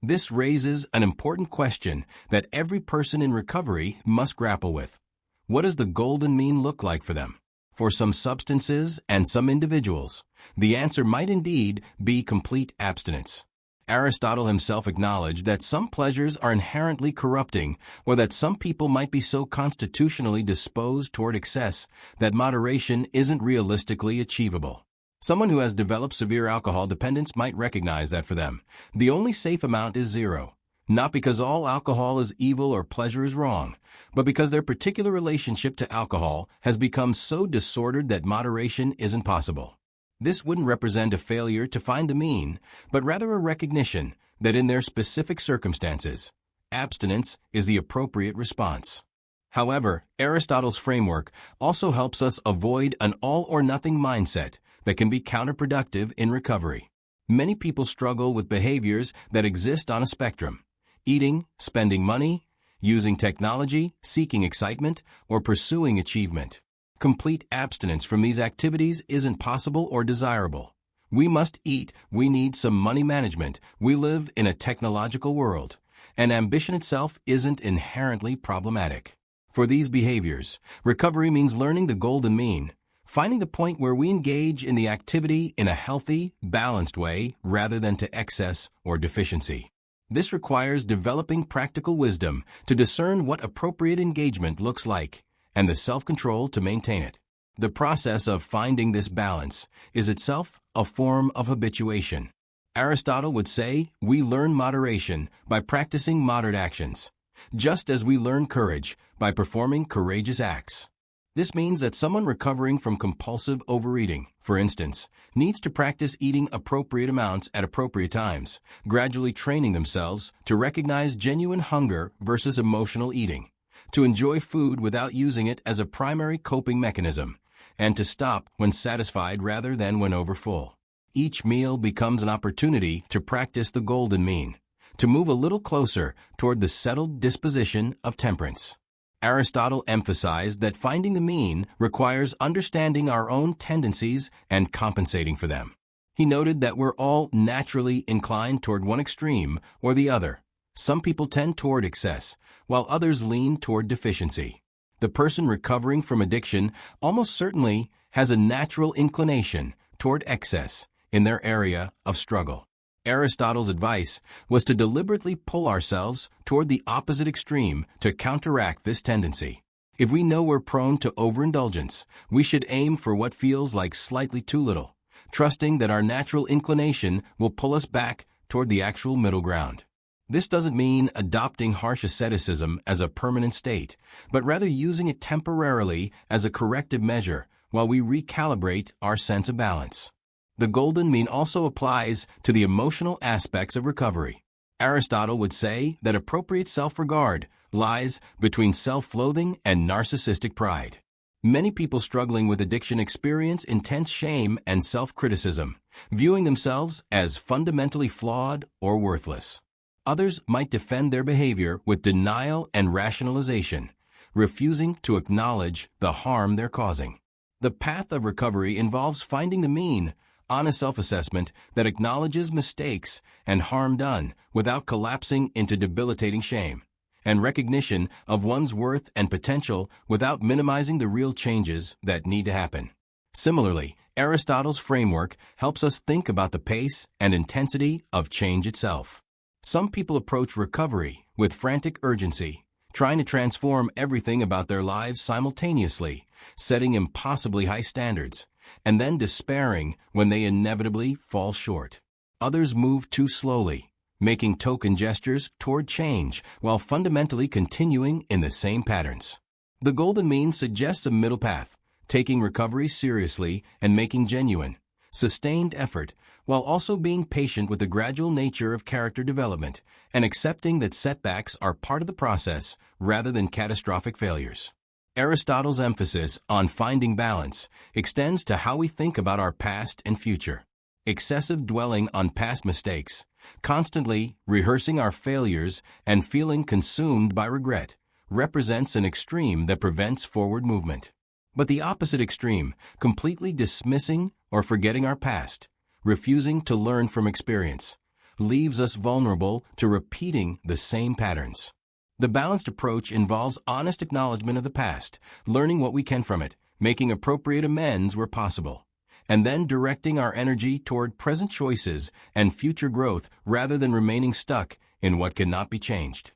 This raises an important question that every person in recovery must grapple with. What does the golden mean look like for them? For some substances and some individuals, the answer might indeed be complete abstinence. Aristotle himself acknowledged that some pleasures are inherently corrupting, or that some people might be so constitutionally disposed toward excess that moderation isn't realistically achievable. Someone who has developed severe alcohol dependence might recognize that for them, the only safe amount is 0. Not because all alcohol is evil or pleasure is wrong, but because their particular relationship to alcohol has become so disordered that moderation isn't possible. This wouldn't represent a failure to find the mean, but rather a recognition that in their specific circumstances, abstinence is the appropriate response. However, Aristotle's framework also helps us avoid an all-or-nothing mindset that can be counterproductive in recovery. Many people struggle with behaviors that exist on a spectrum: eating, spending money, using technology, seeking excitement, or pursuing achievement. Complete abstinence from these activities isn't possible or desirable. We must eat, we need some money management, we live in a technological world, and ambition itself isn't inherently problematic. For these behaviors, recovery means learning the golden mean, finding the point where we engage in the activity in a healthy, balanced way rather than to excess or deficiency. This requires developing practical wisdom to discern what appropriate engagement looks like and the self-control to maintain it. The process of finding this balance is itself a form of habituation. Aristotle would say we learn moderation by practicing moderate actions, just as we learn courage by performing courageous acts. This means that someone recovering from compulsive overeating, for instance, needs to practice eating appropriate amounts at appropriate times, gradually training themselves to recognize genuine hunger versus emotional eating, to enjoy food without using it as a primary coping mechanism, and to stop when satisfied rather than when overfull. Each meal becomes an opportunity to practice the golden mean, to move a little closer toward the settled disposition of temperance. Aristotle emphasized that finding the mean requires understanding our own tendencies and compensating for them. He noted that we're all naturally inclined toward one extreme or the other. Some people tend toward excess, while others lean toward deficiency. The person recovering from addiction almost certainly has a natural inclination toward excess in their area of struggle. Aristotle's advice was to deliberately pull ourselves toward the opposite extreme to counteract this tendency. If we know we're prone to overindulgence, we should aim for what feels like slightly too little, trusting that our natural inclination will pull us back toward the actual middle ground. This doesn't mean adopting harsh asceticism as a permanent state, but rather using it temporarily as a corrective measure while we recalibrate our sense of balance. The golden mean also applies to the emotional aspects of recovery. Aristotle would say that appropriate self-regard lies between self-loathing and narcissistic pride. Many people struggling with addiction experience intense shame and self-criticism, viewing themselves as fundamentally flawed or worthless. Others might defend their behavior with denial and rationalization, refusing to acknowledge the harm they're causing. The path of recovery involves finding the mean, honest self-assessment that acknowledges mistakes and harm done without collapsing into debilitating shame, and recognition of one's worth and potential without minimizing the real changes that need to happen. Similarly, Aristotle's framework helps us think about the pace and intensity of change itself. Some people approach recovery with frantic urgency, trying to transform everything about their lives simultaneously, setting impossibly high standards, and then despairing when they inevitably fall short. Others move too slowly, making token gestures toward change while fundamentally continuing in the same patterns. The golden mean suggests a middle path, taking recovery seriously and making genuine, sustained effort, while also being patient with the gradual nature of character development and accepting that setbacks are part of the process rather than catastrophic failures. Aristotle's emphasis on finding balance extends to how we think about our past and future. Excessive dwelling on past mistakes, Constantly rehearsing our failures and feeling consumed by regret represents an extreme that prevents forward movement. But the opposite extreme, completely dismissing or forgetting our past, refusing to learn from experience, leaves us vulnerable to repeating the same patterns. The balanced approach involves honest acknowledgement of the past, learning what we can from it, making appropriate amends where possible, and then directing our energy toward present choices and future growth rather than remaining stuck in what cannot be changed.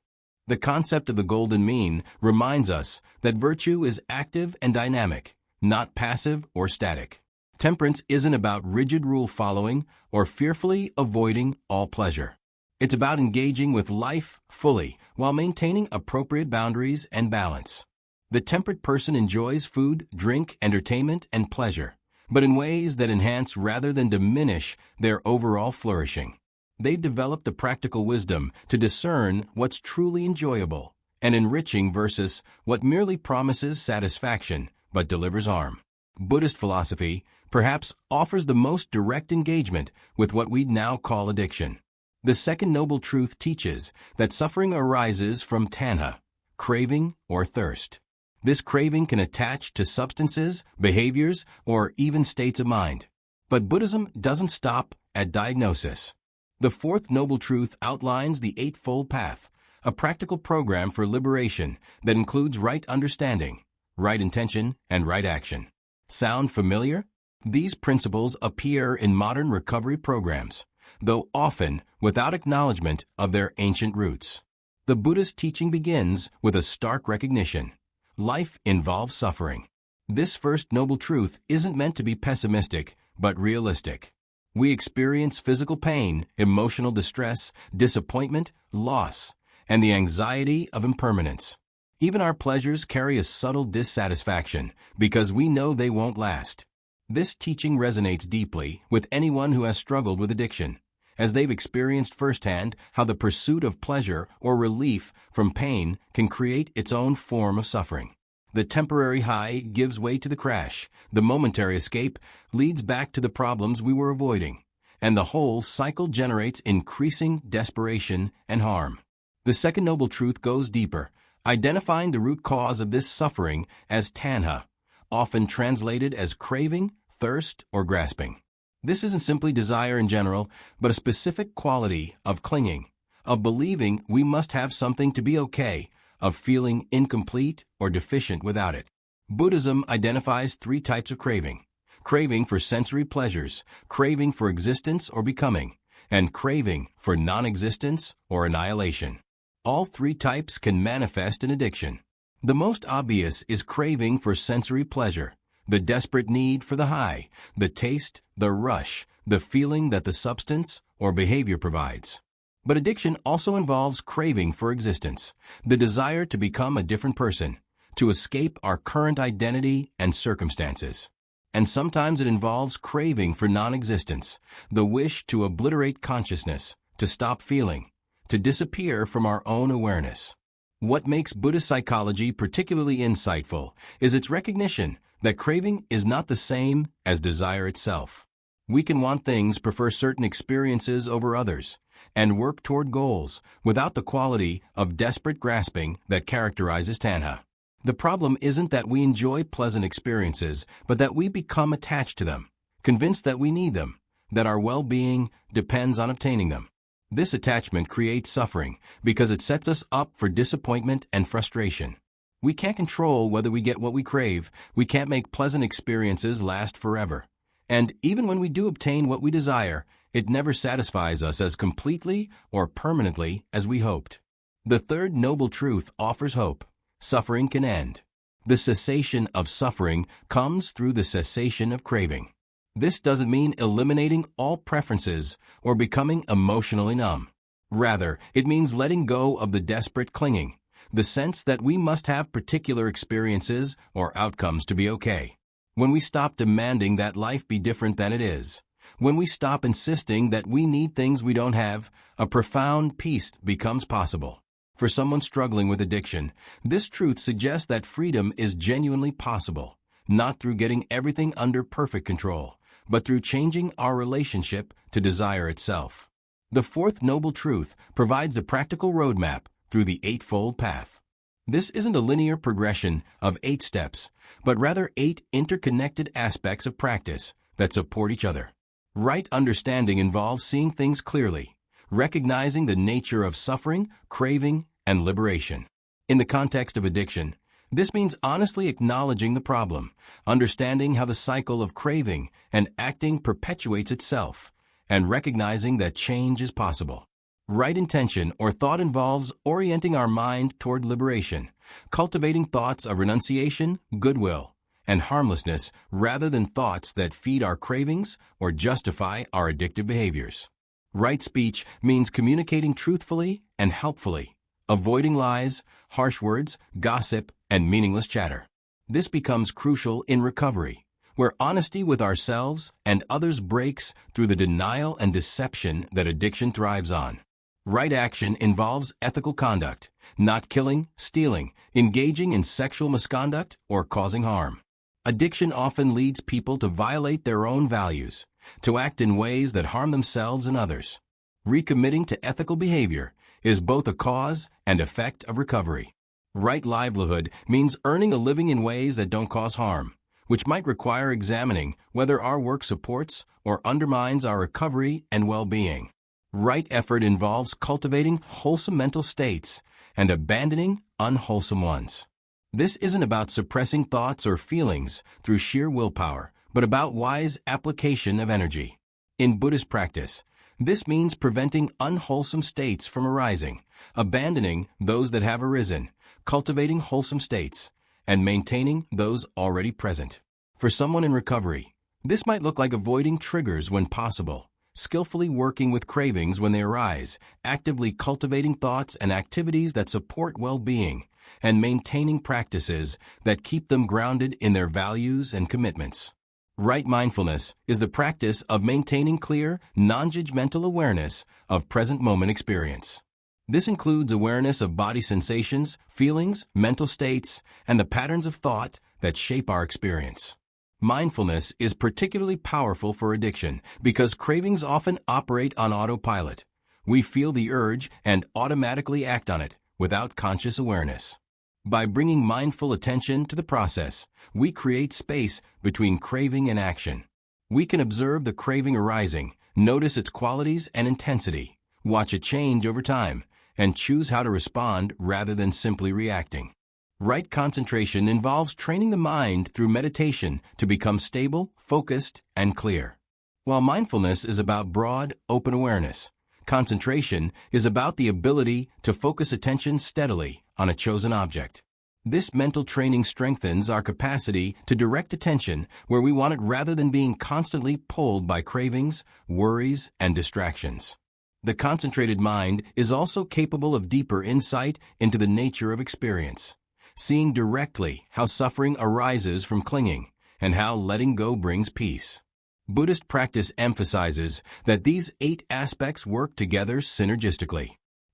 The concept of the golden mean reminds us that virtue is active and dynamic, not passive or static. Temperance isn't about rigid rule following or fearfully avoiding all pleasure. It's about engaging with life fully while maintaining appropriate boundaries and balance. The temperate person enjoys food, drink, entertainment, and pleasure, but in ways that enhance rather than diminish their overall flourishing. They've developed the practical wisdom to discern what's truly enjoyable and enriching versus what merely promises satisfaction but delivers harm. Buddhist philosophy perhaps offers the most direct engagement with what we'd now call addiction. The second noble truth teaches that suffering arises from tanha, craving or thirst. This craving can attach to substances, behaviors, or even states of mind. But Buddhism doesn't stop at diagnosis. The fourth noble truth outlines the Eightfold Path, a practical program for liberation that includes right understanding, right intention, and right action. Sound familiar? These principles appear in modern recovery programs, though often without acknowledgement of their ancient roots. The Buddhist teaching begins with a stark recognition. Life involves suffering. This first noble truth isn't meant to be pessimistic, but realistic. We experience physical pain, emotional distress, disappointment, loss, and the anxiety of impermanence. Even our pleasures carry a subtle dissatisfaction because we know they won't last. This teaching resonates deeply with anyone who has struggled with addiction, as they've experienced firsthand how the pursuit of pleasure or relief from pain can create its own form of suffering. The temporary high gives way to the crash, the momentary escape leads back to the problems we were avoiding, and the whole cycle generates increasing desperation and harm. The second noble truth goes deeper, identifying the root cause of this suffering as tanha, often translated as craving, thirst, or grasping. This isn't simply desire in general, but a specific quality of clinging, of believing we must have something to be okay, of feeling incomplete or deficient without it. Buddhism identifies three types of craving: craving for sensory pleasures, craving for existence or becoming, and craving for non-existence or annihilation. All three types can manifest in addiction. The most obvious is craving for sensory pleasure, the desperate need for the high, the taste, the rush, the feeling that the substance or behavior provides. But addiction also involves craving for existence, the desire to become a different person, to escape our current identity and circumstances. And sometimes it involves craving for non-existence, the wish to obliterate consciousness, to stop feeling, to disappear from our own awareness. What makes Buddhist psychology particularly insightful is its recognition that craving is not the same as desire itself. We can want things, prefer certain experiences over others, and work toward goals without the quality of desperate grasping that characterizes tanha. The problem isn't that we enjoy pleasant experiences, but that we become attached to them, convinced that we need them, that our well-being depends on obtaining them. This attachment creates suffering because it sets us up for disappointment and frustration. We can't control whether we get what we crave. We can't make pleasant experiences last forever. And even when we do obtain what we desire, it never satisfies us as completely or permanently as we hoped. The third noble truth offers hope. Suffering can end. The cessation of suffering comes through the cessation of craving. This doesn't mean eliminating all preferences or becoming emotionally numb. Rather, it means letting go of the desperate clinging, the sense that we must have particular experiences or outcomes to be okay. When we stop demanding that life be different than it is, when we stop insisting that we need things we don't have, a profound peace becomes possible. For someone struggling with addiction, this truth suggests that freedom is genuinely possible, not through getting everything under perfect control, but through changing our relationship to desire itself. The fourth noble truth provides a practical roadmap through the Eightfold Path. This isn't a linear progression of 8 steps, but rather 8 interconnected aspects of practice that support each other. Right understanding involves seeing things clearly, recognizing the nature of suffering, craving, and liberation. In the context of addiction, this means honestly acknowledging the problem, understanding how the cycle of craving and acting perpetuates itself, and recognizing that change is possible. Right intention or thought involves orienting our mind toward liberation, cultivating thoughts of renunciation, goodwill, and harmlessness rather than thoughts that feed our cravings or justify our addictive behaviors. Right speech means communicating truthfully and helpfully, avoiding lies, harsh words, gossip, and meaningless chatter. This becomes crucial in recovery, where honesty with ourselves and others breaks through the denial and deception that addiction thrives on. Right action involves ethical conduct, not killing, stealing, engaging in sexual misconduct, or causing harm. Addiction often leads people to violate their own values, to act in ways that harm themselves and others. Recommitting to ethical behavior is both a cause and effect of recovery. Right livelihood means earning a living in ways that don't cause harm, which might require examining whether our work supports or undermines our recovery and well-being. Right effort involves cultivating wholesome mental states and abandoning unwholesome ones. This isn't about suppressing thoughts or feelings through sheer willpower, but about wise application of energy. In Buddhist practice, this means preventing unwholesome states from arising, abandoning those that have arisen, cultivating wholesome states, and maintaining those already present. For someone in recovery, this might look like avoiding triggers when possible, skillfully working with cravings when they arise, actively cultivating thoughts and activities that support well-being, and maintaining practices that keep them grounded in their values and commitments. Right mindfulness is the practice of maintaining clear, non-judgmental awareness of present moment experience. This includes awareness of body sensations, feelings, mental states, and the patterns of thought that shape our experience. Mindfulness is particularly powerful for addiction because cravings often operate on autopilot. We feel the urge and automatically act on it without conscious awareness. By bringing mindful attention to the process, we create space between craving and action. We can observe the craving arising, notice its qualities and intensity, watch it change over time, and choose how to respond rather than simply reacting. Right concentration involves training the mind through meditation to become stable, focused, and clear. While mindfulness is about broad, open awareness, concentration is about the ability to focus attention steadily on a chosen object. This mental training strengthens our capacity to direct attention where we want it rather than being constantly pulled by cravings, worries, and distractions. The concentrated mind is also capable of deeper insight into the nature of experience, seeing directly how suffering arises from clinging and how letting go brings peace. Buddhist practice emphasizes that these 8 aspects work together synergistically.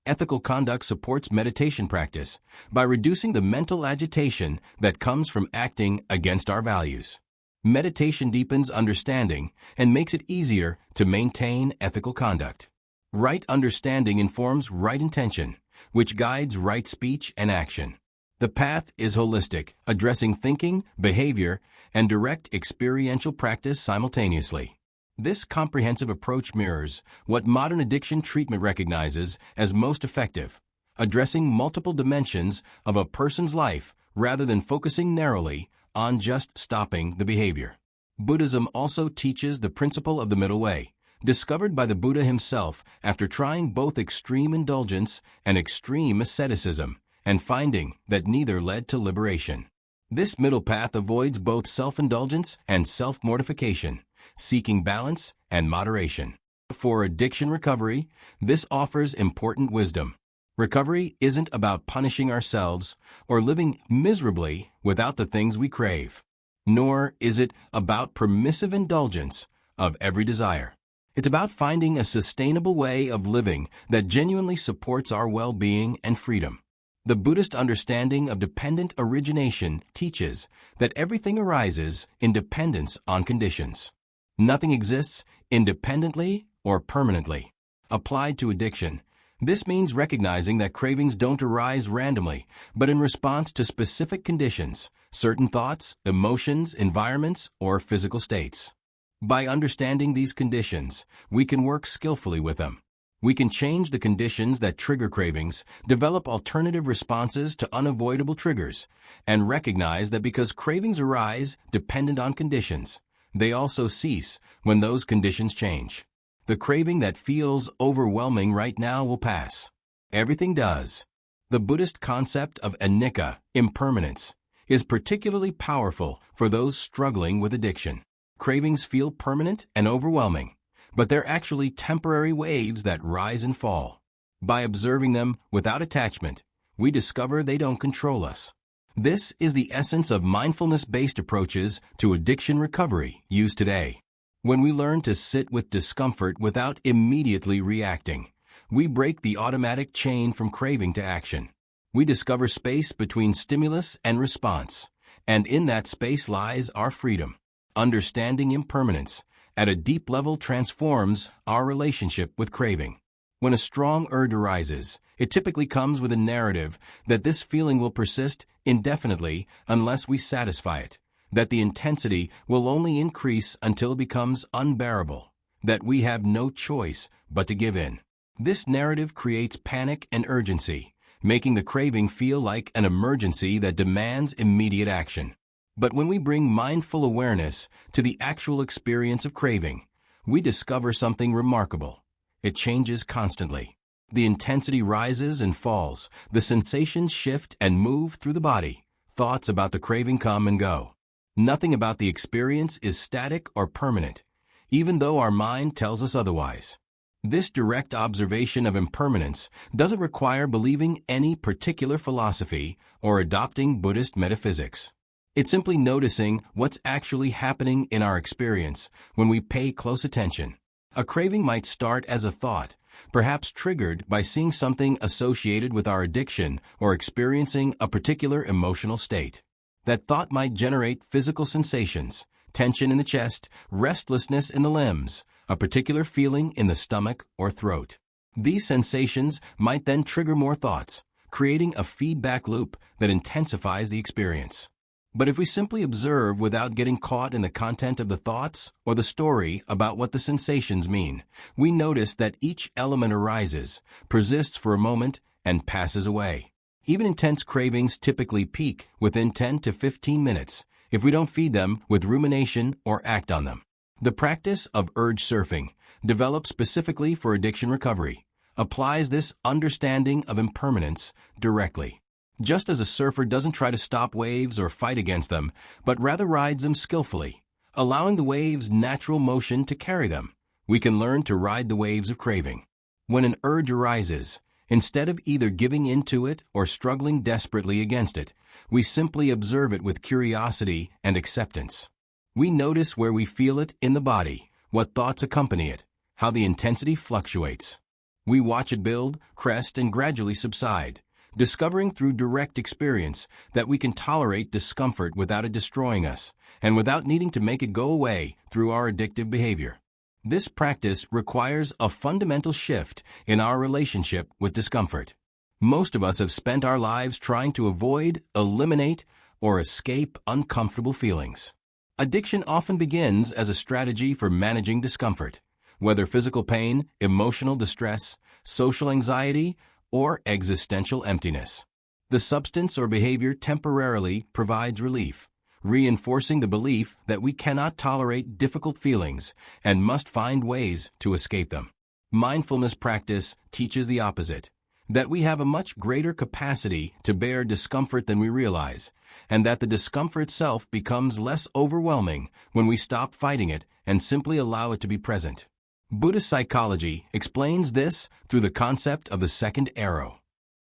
Ethical conduct supports meditation practice by reducing the mental agitation that comes from acting against our values. Meditation deepens understanding and makes it easier to maintain ethical conduct. Right understanding informs right intention, which guides right speech and action. The path is holistic, addressing thinking, behavior, and direct experiential practice simultaneously. This comprehensive approach mirrors what modern addiction treatment recognizes as most effective, addressing multiple dimensions of a person's life rather than focusing narrowly on just stopping the behavior. Buddhism also teaches the principle of the middle way, discovered by the Buddha himself after trying both extreme indulgence and extreme asceticism, and finding that neither led to liberation. This middle path avoids both self-indulgence and self-mortification, seeking balance and moderation. For addiction recovery, this offers important wisdom. Recovery isn't about punishing ourselves or living miserably without the things we crave, nor is it about permissive indulgence of every desire. It's about finding a sustainable way of living that genuinely supports our well-being and freedom. The Buddhist understanding of dependent origination teaches that everything arises in dependence on conditions. Nothing exists independently or permanently. Applied to addiction, this means recognizing that cravings don't arise randomly, but in response to specific conditions, certain thoughts, emotions, environments, or physical states. By understanding these conditions, we can work skillfully with them. We can change the conditions that trigger cravings, develop alternative responses to unavoidable triggers, and recognize that because cravings arise dependent on conditions, they also cease when those conditions change. The craving that feels overwhelming right now will pass. Everything does. The Buddhist concept of anicca, impermanence, is particularly powerful for those struggling with addiction. Cravings feel permanent and overwhelming, but they're actually temporary waves that rise and fall. By observing them without attachment, we discover they don't control us. This is the essence of mindfulness-based approaches to addiction recovery used today. When we learn to sit with discomfort without immediately reacting, we break the automatic chain from craving to action. We discover space between stimulus and response, and in that space lies our freedom. Understanding impermanence at a deep level transforms our relationship with craving. When a strong urge arises, it typically comes with a narrative that this feeling will persist indefinitely unless we satisfy it, that the intensity will only increase until it becomes unbearable, that we have no choice but to give in. This narrative creates panic and urgency, making the craving feel like an emergency that demands immediate action. But when we bring mindful awareness to the actual experience of craving, we discover something remarkable. It changes constantly. The intensity rises and falls, the sensations shift and move through the body, thoughts about the craving come and go. Nothing about the experience is static or permanent, even though our mind tells us otherwise. This direct observation of impermanence doesn't require believing any particular philosophy or adopting Buddhist metaphysics. It's simply noticing what's actually happening in our experience when we pay close attention. A craving might start as a thought, perhaps triggered by seeing something associated with our addiction or experiencing a particular emotional state. That thought might generate physical sensations, tension in the chest, restlessness in the limbs, a particular feeling in the stomach or throat. These sensations might then trigger more thoughts, creating a feedback loop that intensifies the experience. But if we simply observe without getting caught in the content of the thoughts or the story about what the sensations mean, we notice that each element arises, persists for a moment, and passes away. Even intense cravings typically peak within 10 to 15 minutes if we don't feed them with rumination or act on them. The practice of urge surfing, developed specifically for addiction recovery, applies this understanding of impermanence directly. Just as a surfer doesn't try to stop waves or fight against them, but rather rides them skillfully, allowing the waves' natural motion to carry them, we can learn to ride the waves of craving. When an urge arises, instead of either giving into it or struggling desperately against it, we simply observe it with curiosity and acceptance. We notice where we feel it in the body, what thoughts accompany it, how the intensity fluctuates. We watch it build, crest, and gradually subside, discovering through direct experience that we can tolerate discomfort without it destroying us, and without needing to make it go away through our addictive behavior. This practice requires a fundamental shift in our relationship with discomfort. Most of us have spent our lives trying to avoid, eliminate, or escape uncomfortable feelings. Addiction often begins as a strategy for managing discomfort, whether physical pain, emotional distress, social anxiety, or existential emptiness. The substance or behavior temporarily provides relief, reinforcing the belief that we cannot tolerate difficult feelings and must find ways to escape them. Mindfulness practice teaches the opposite, that we have a much greater capacity to bear discomfort than we realize, and that the discomfort itself becomes less overwhelming when we stop fighting it and simply allow it to be present. Buddhist psychology explains this through the concept of the second arrow.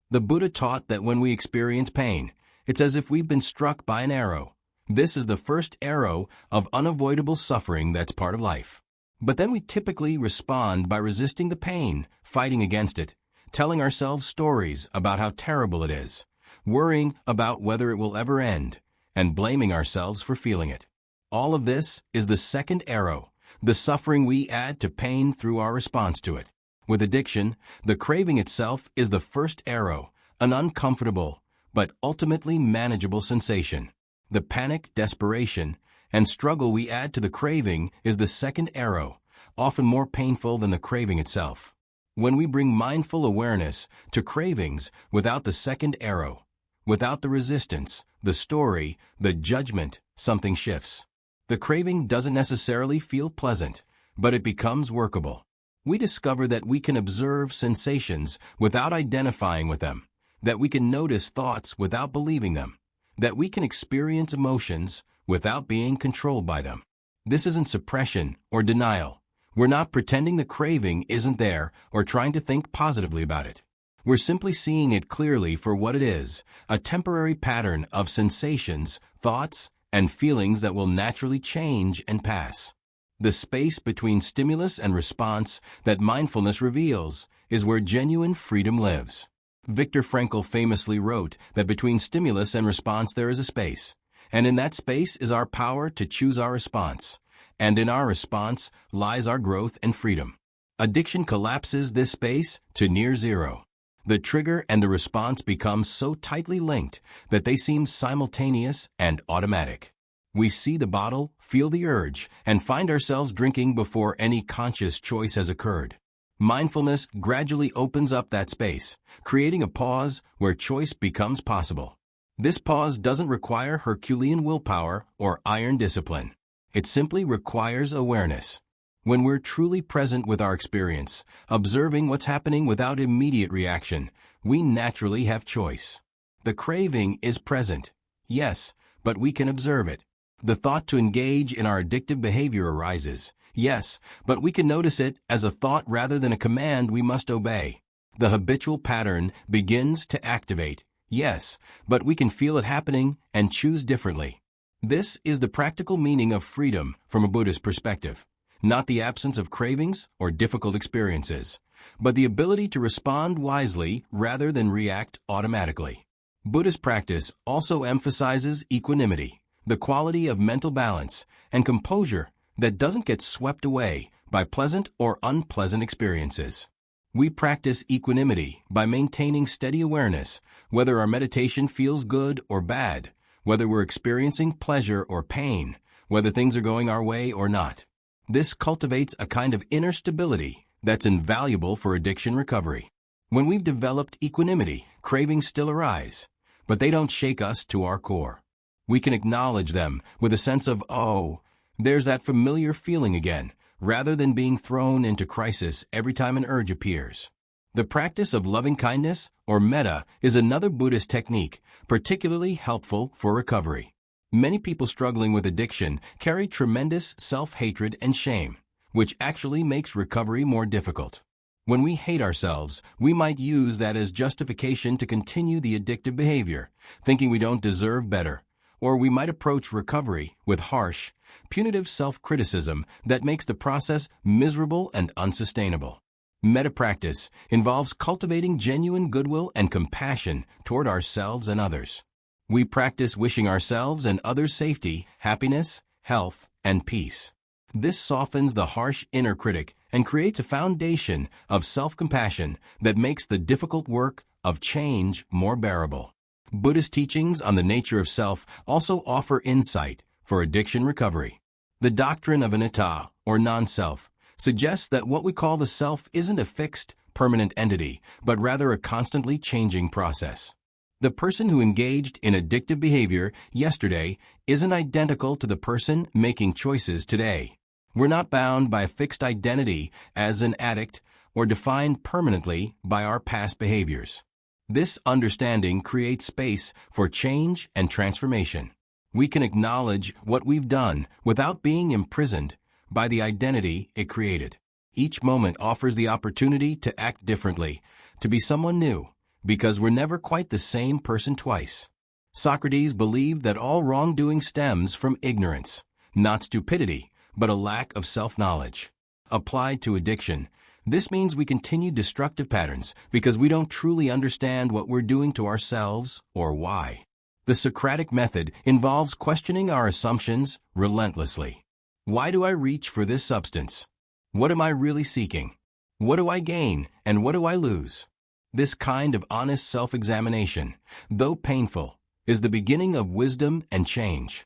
The Buddha taught that when we experience pain, it's as if we've been struck by an arrow. This is the first arrow of unavoidable suffering that's part of life. But then we typically respond by resisting the pain, fighting against it, telling ourselves stories about how terrible it is, worrying about whether it will ever end, and blaming ourselves for feeling it. All of this is the second arrow, the suffering we add to pain through our response to it. With addiction, the craving itself is the first arrow, an uncomfortable, but ultimately manageable sensation. The panic, desperation, and struggle we add to the craving is the second arrow, often more painful than the craving itself. When we bring mindful awareness to cravings without the second arrow, without the resistance, the story, the judgment, something shifts. The craving doesn't necessarily feel pleasant, but it becomes workable. We discover that we can observe sensations without identifying with them, that we can notice thoughts without believing them, that we can experience emotions without being controlled by them. This isn't suppression or denial. We're not pretending the craving isn't there or trying to think positively about it. We're simply seeing it clearly for what it is, a temporary pattern of sensations, thoughts, and feelings that will naturally change and pass. The space between stimulus and response that mindfulness reveals is where genuine freedom lives. Viktor Frankl famously wrote that between stimulus and response there is a space, and in that space is our power to choose our response, and in our response lies our growth and freedom. Addiction collapses this space to near zero. The trigger and the response become so tightly linked that they seem simultaneous and automatic. We see the bottle, feel the urge, and find ourselves drinking before any conscious choice has occurred. Mindfulness gradually opens up that space, creating a pause where choice becomes possible. This pause doesn't require Herculean willpower or iron discipline. It simply requires awareness. When we're truly present with our experience, observing what's happening without immediate reaction, we naturally have choice. The craving is present, yes, but we can observe it. The thought to engage in our addictive behavior arises, yes, but we can notice it as a thought rather than a command we must obey. The habitual pattern begins to activate, yes, but we can feel it happening and choose differently. This is the practical meaning of freedom from a Buddhist perspective. Not the absence of cravings or difficult experiences, but the ability to respond wisely rather than react automatically. Buddhist practice also emphasizes equanimity, the quality of mental balance and composure that doesn't get swept away by pleasant or unpleasant experiences. We practice equanimity by maintaining steady awareness, whether our meditation feels good or bad, whether we're experiencing pleasure or pain, whether things are going our way or not. This cultivates a kind of inner stability that's invaluable for addiction recovery. When we've developed equanimity, cravings still arise, but they don't shake us to our core. We can acknowledge them with a sense of, oh, there's that familiar feeling again, rather than being thrown into crisis every time an urge appears. The practice of loving-kindness, or metta, is another Buddhist technique, particularly helpful for recovery. Many people struggling with addiction carry tremendous self-hatred and shame, which actually makes recovery more difficult. When we hate ourselves, we might use that as justification to continue the addictive behavior, thinking we don't deserve better. Or we might approach recovery with harsh, punitive self-criticism that makes the process miserable and unsustainable. Metta practice involves cultivating genuine goodwill and compassion toward ourselves and others. We practice wishing ourselves and others safety, happiness, health, and peace. This softens the harsh inner critic and creates a foundation of self-compassion that makes the difficult work of change more bearable. Buddhist teachings on the nature of self also offer insight for addiction recovery. The doctrine of anatta, or non-self, suggests that what we call the self isn't a fixed, permanent entity, but rather a constantly changing process. The person who engaged in addictive behavior yesterday isn't identical to the person making choices today. We're not bound by a fixed identity as an addict or defined permanently by our past behaviors. This understanding creates space for change and transformation. We can acknowledge what we've done without being imprisoned by the identity it created. Each moment offers the opportunity to act differently, to be someone new, because we're never quite the same person twice. Socrates believed that all wrongdoing stems from ignorance, not stupidity, but a lack of self-knowledge. Applied to addiction, this means we continue destructive patterns because we don't truly understand what we're doing to ourselves or why. The Socratic method involves questioning our assumptions relentlessly. Why do I reach for this substance? What am I really seeking? What do I gain and what do I lose? This kind of honest self-examination, though painful, is the beginning of wisdom and change.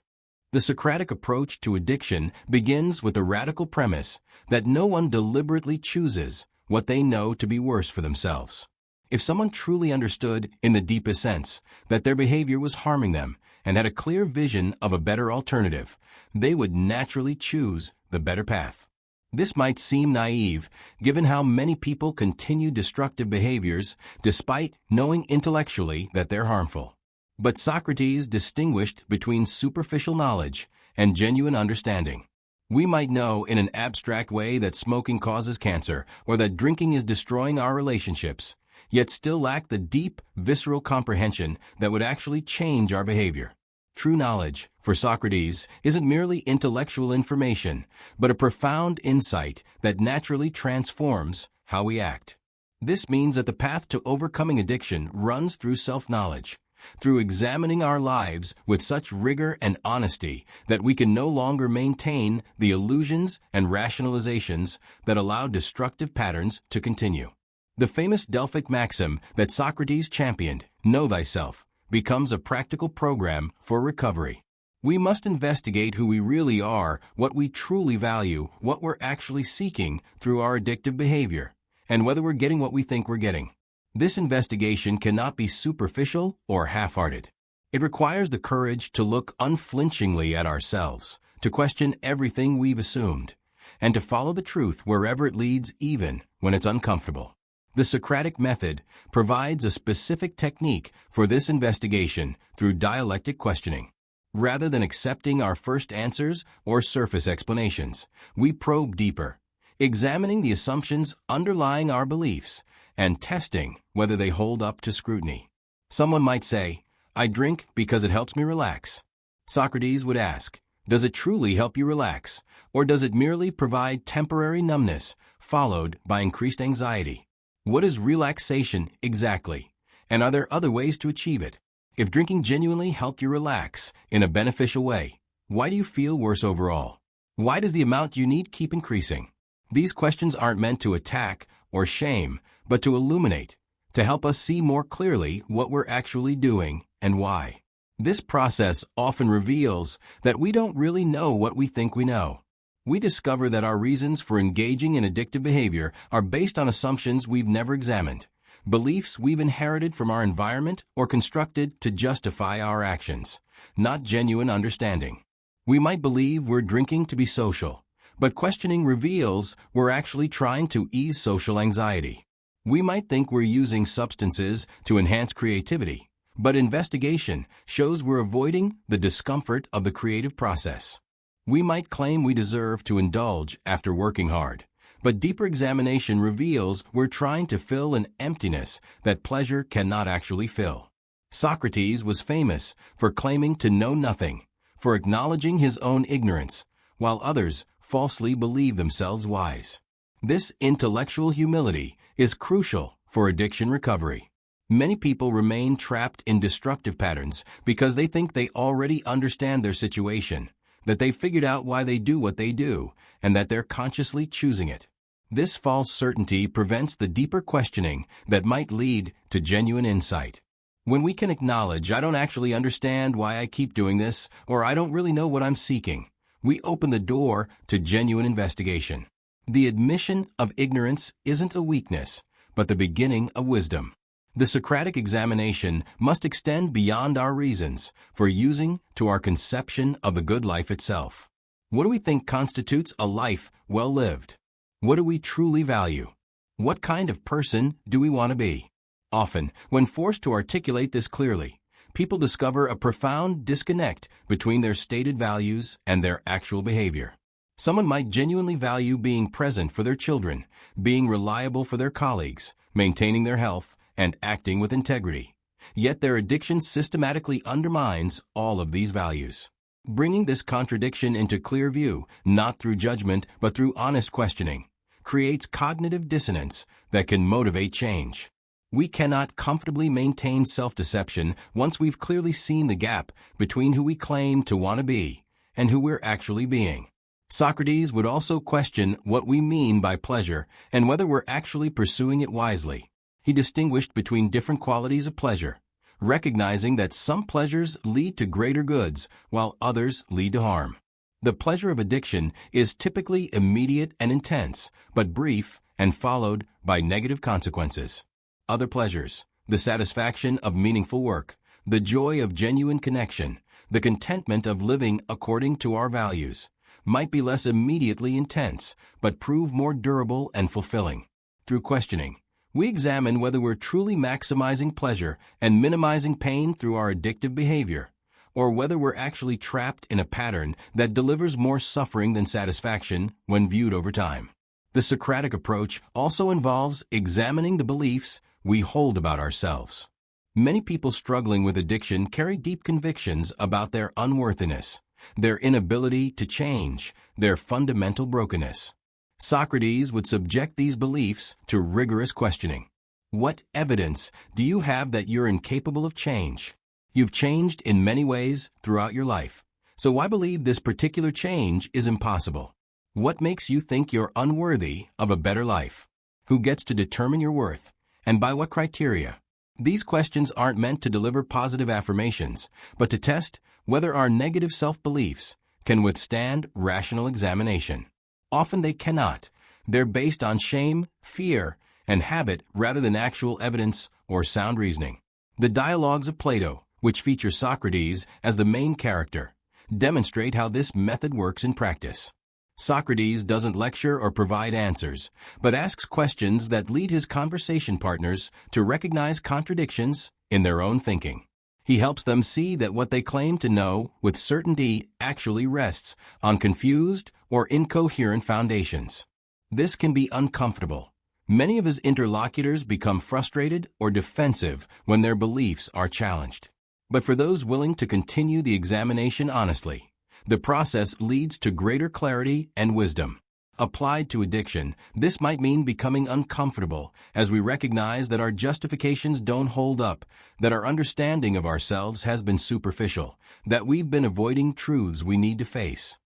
The Socratic approach to addiction begins with the radical premise that no one deliberately chooses what they know to be worse for themselves. If someone truly understood, in the deepest sense, that their behavior was harming them and had a clear vision of a better alternative, they would naturally choose the better path. This might seem naive, given how many people continue destructive behaviors despite knowing intellectually that they're harmful. But Socrates distinguished between superficial knowledge and genuine understanding. We might know in an abstract way that smoking causes cancer or that drinking is destroying our relationships, yet still lack the deep, visceral comprehension that would actually change our behavior. True knowledge, for Socrates, isn't merely intellectual information, but a profound insight that naturally transforms how we act. This means that the path to overcoming addiction runs through self-knowledge, through examining our lives with such rigor and honesty that we can no longer maintain the illusions and rationalizations that allow destructive patterns to continue. The famous Delphic maxim that Socrates championed, "Know thyself," becomes a practical program for recovery. We must investigate who we really are, what we truly value, what we're actually seeking through our addictive behavior, and whether we're getting what we think we're getting. This investigation cannot be superficial or half-hearted. It requires the courage to look unflinchingly at ourselves, to question everything we've assumed, and to follow the truth wherever it leads, even when it's uncomfortable. The Socratic method provides a specific technique for this investigation through dialectic questioning. Rather than accepting our first answers or surface explanations, we probe deeper, examining the assumptions underlying our beliefs and testing whether they hold up to scrutiny. Someone might say, "I drink because it helps me relax." Socrates would ask, "Does it truly help you relax, or does it merely provide temporary numbness followed by increased anxiety? What is relaxation exactly, and are there other ways to achieve it? If drinking genuinely helped you relax in a beneficial way, why do you feel worse overall? Why does the amount you need keep increasing?" These questions aren't meant to attack or shame, but to illuminate, to help us see more clearly what we're actually doing and why. This process often reveals that we don't really know what we think we know. We discover that our reasons for engaging in addictive behavior are based on assumptions we've never examined, beliefs we've inherited from our environment or constructed to justify our actions, not genuine understanding. We might believe we're drinking to be social, but questioning reveals we're actually trying to ease social anxiety. We might think we're using substances to enhance creativity, but investigation shows we're avoiding the discomfort of the creative process. We might claim we deserve to indulge after working hard, but deeper examination reveals we're trying to fill an emptiness that pleasure cannot actually fill. Socrates was famous for claiming to know nothing, for acknowledging his own ignorance, while others falsely believe themselves wise. This intellectual humility is crucial for addiction recovery. Many people remain trapped in destructive patterns because they think they already understand their situation, that they've figured out why they do what they do, and that they're consciously choosing it. This false certainty prevents the deeper questioning that might lead to genuine insight. When we can acknowledge, "I don't actually understand why I keep doing this," or "I don't really know what I'm seeking," we open the door to genuine investigation. The admission of ignorance isn't a weakness, but the beginning of wisdom. The Socratic examination must extend beyond our reasons for using to our conception of the good life itself. What do we think constitutes a life well lived? What do we truly value? What kind of person do we want to be? Often, when forced to articulate this clearly, people discover a profound disconnect between their stated values and their actual behavior. Someone might genuinely value being present for their children, being reliable for their colleagues, maintaining their health, and acting with integrity. Yet their addiction systematically undermines all of these values. Bringing this contradiction into clear view, not through judgment but through honest questioning, creates cognitive dissonance that can motivate change. We cannot comfortably maintain self-deception once we've clearly seen the gap between who we claim to want to be and who we're actually being. Socrates would also question what we mean by pleasure and whether we're actually pursuing it wisely. He distinguished between different qualities of pleasure, recognizing that some pleasures lead to greater goods while others lead to harm. The pleasure of addiction is typically immediate and intense, but brief and followed by negative consequences. Other pleasures, the satisfaction of meaningful work, the joy of genuine connection, the contentment of living according to our values, might be less immediately intense, but prove more durable and fulfilling. Through questioning, we examine whether we're truly maximizing pleasure and minimizing pain through our addictive behavior, or whether we're actually trapped in a pattern that delivers more suffering than satisfaction when viewed over time. The Socratic approach also involves examining the beliefs we hold about ourselves. Many people struggling with addiction carry deep convictions about their unworthiness, their inability to change, their fundamental brokenness. Socrates would subject these beliefs to rigorous questioning. What evidence do you have that you're incapable of change? You've changed in many ways throughout your life, so why believe this particular change is impossible? What makes you think you're unworthy of a better life? Who gets to determine your worth, and by what criteria? These questions aren't meant to deliver positive affirmations, but to test whether our negative self-beliefs can withstand rational examination. Often they cannot. They're based on shame, fear, and habit rather than actual evidence or sound reasoning. The dialogues of Plato, which feature Socrates as the main character, demonstrate how this method works in practice. Socrates doesn't lecture or provide answers, but asks questions that lead his conversation partners to recognize contradictions in their own thinking. He helps them see that what they claim to know with certainty actually rests on confused or incoherent foundations. This can be uncomfortable. Many of his interlocutors become frustrated or defensive when their beliefs are challenged. But for those willing to continue the examination honestly, the process leads to greater clarity and wisdom. Applied to addiction, this might mean becoming uncomfortable as we recognize that our justifications don't hold up, that our understanding of ourselves has been superficial, that we've been avoiding truths we need to face.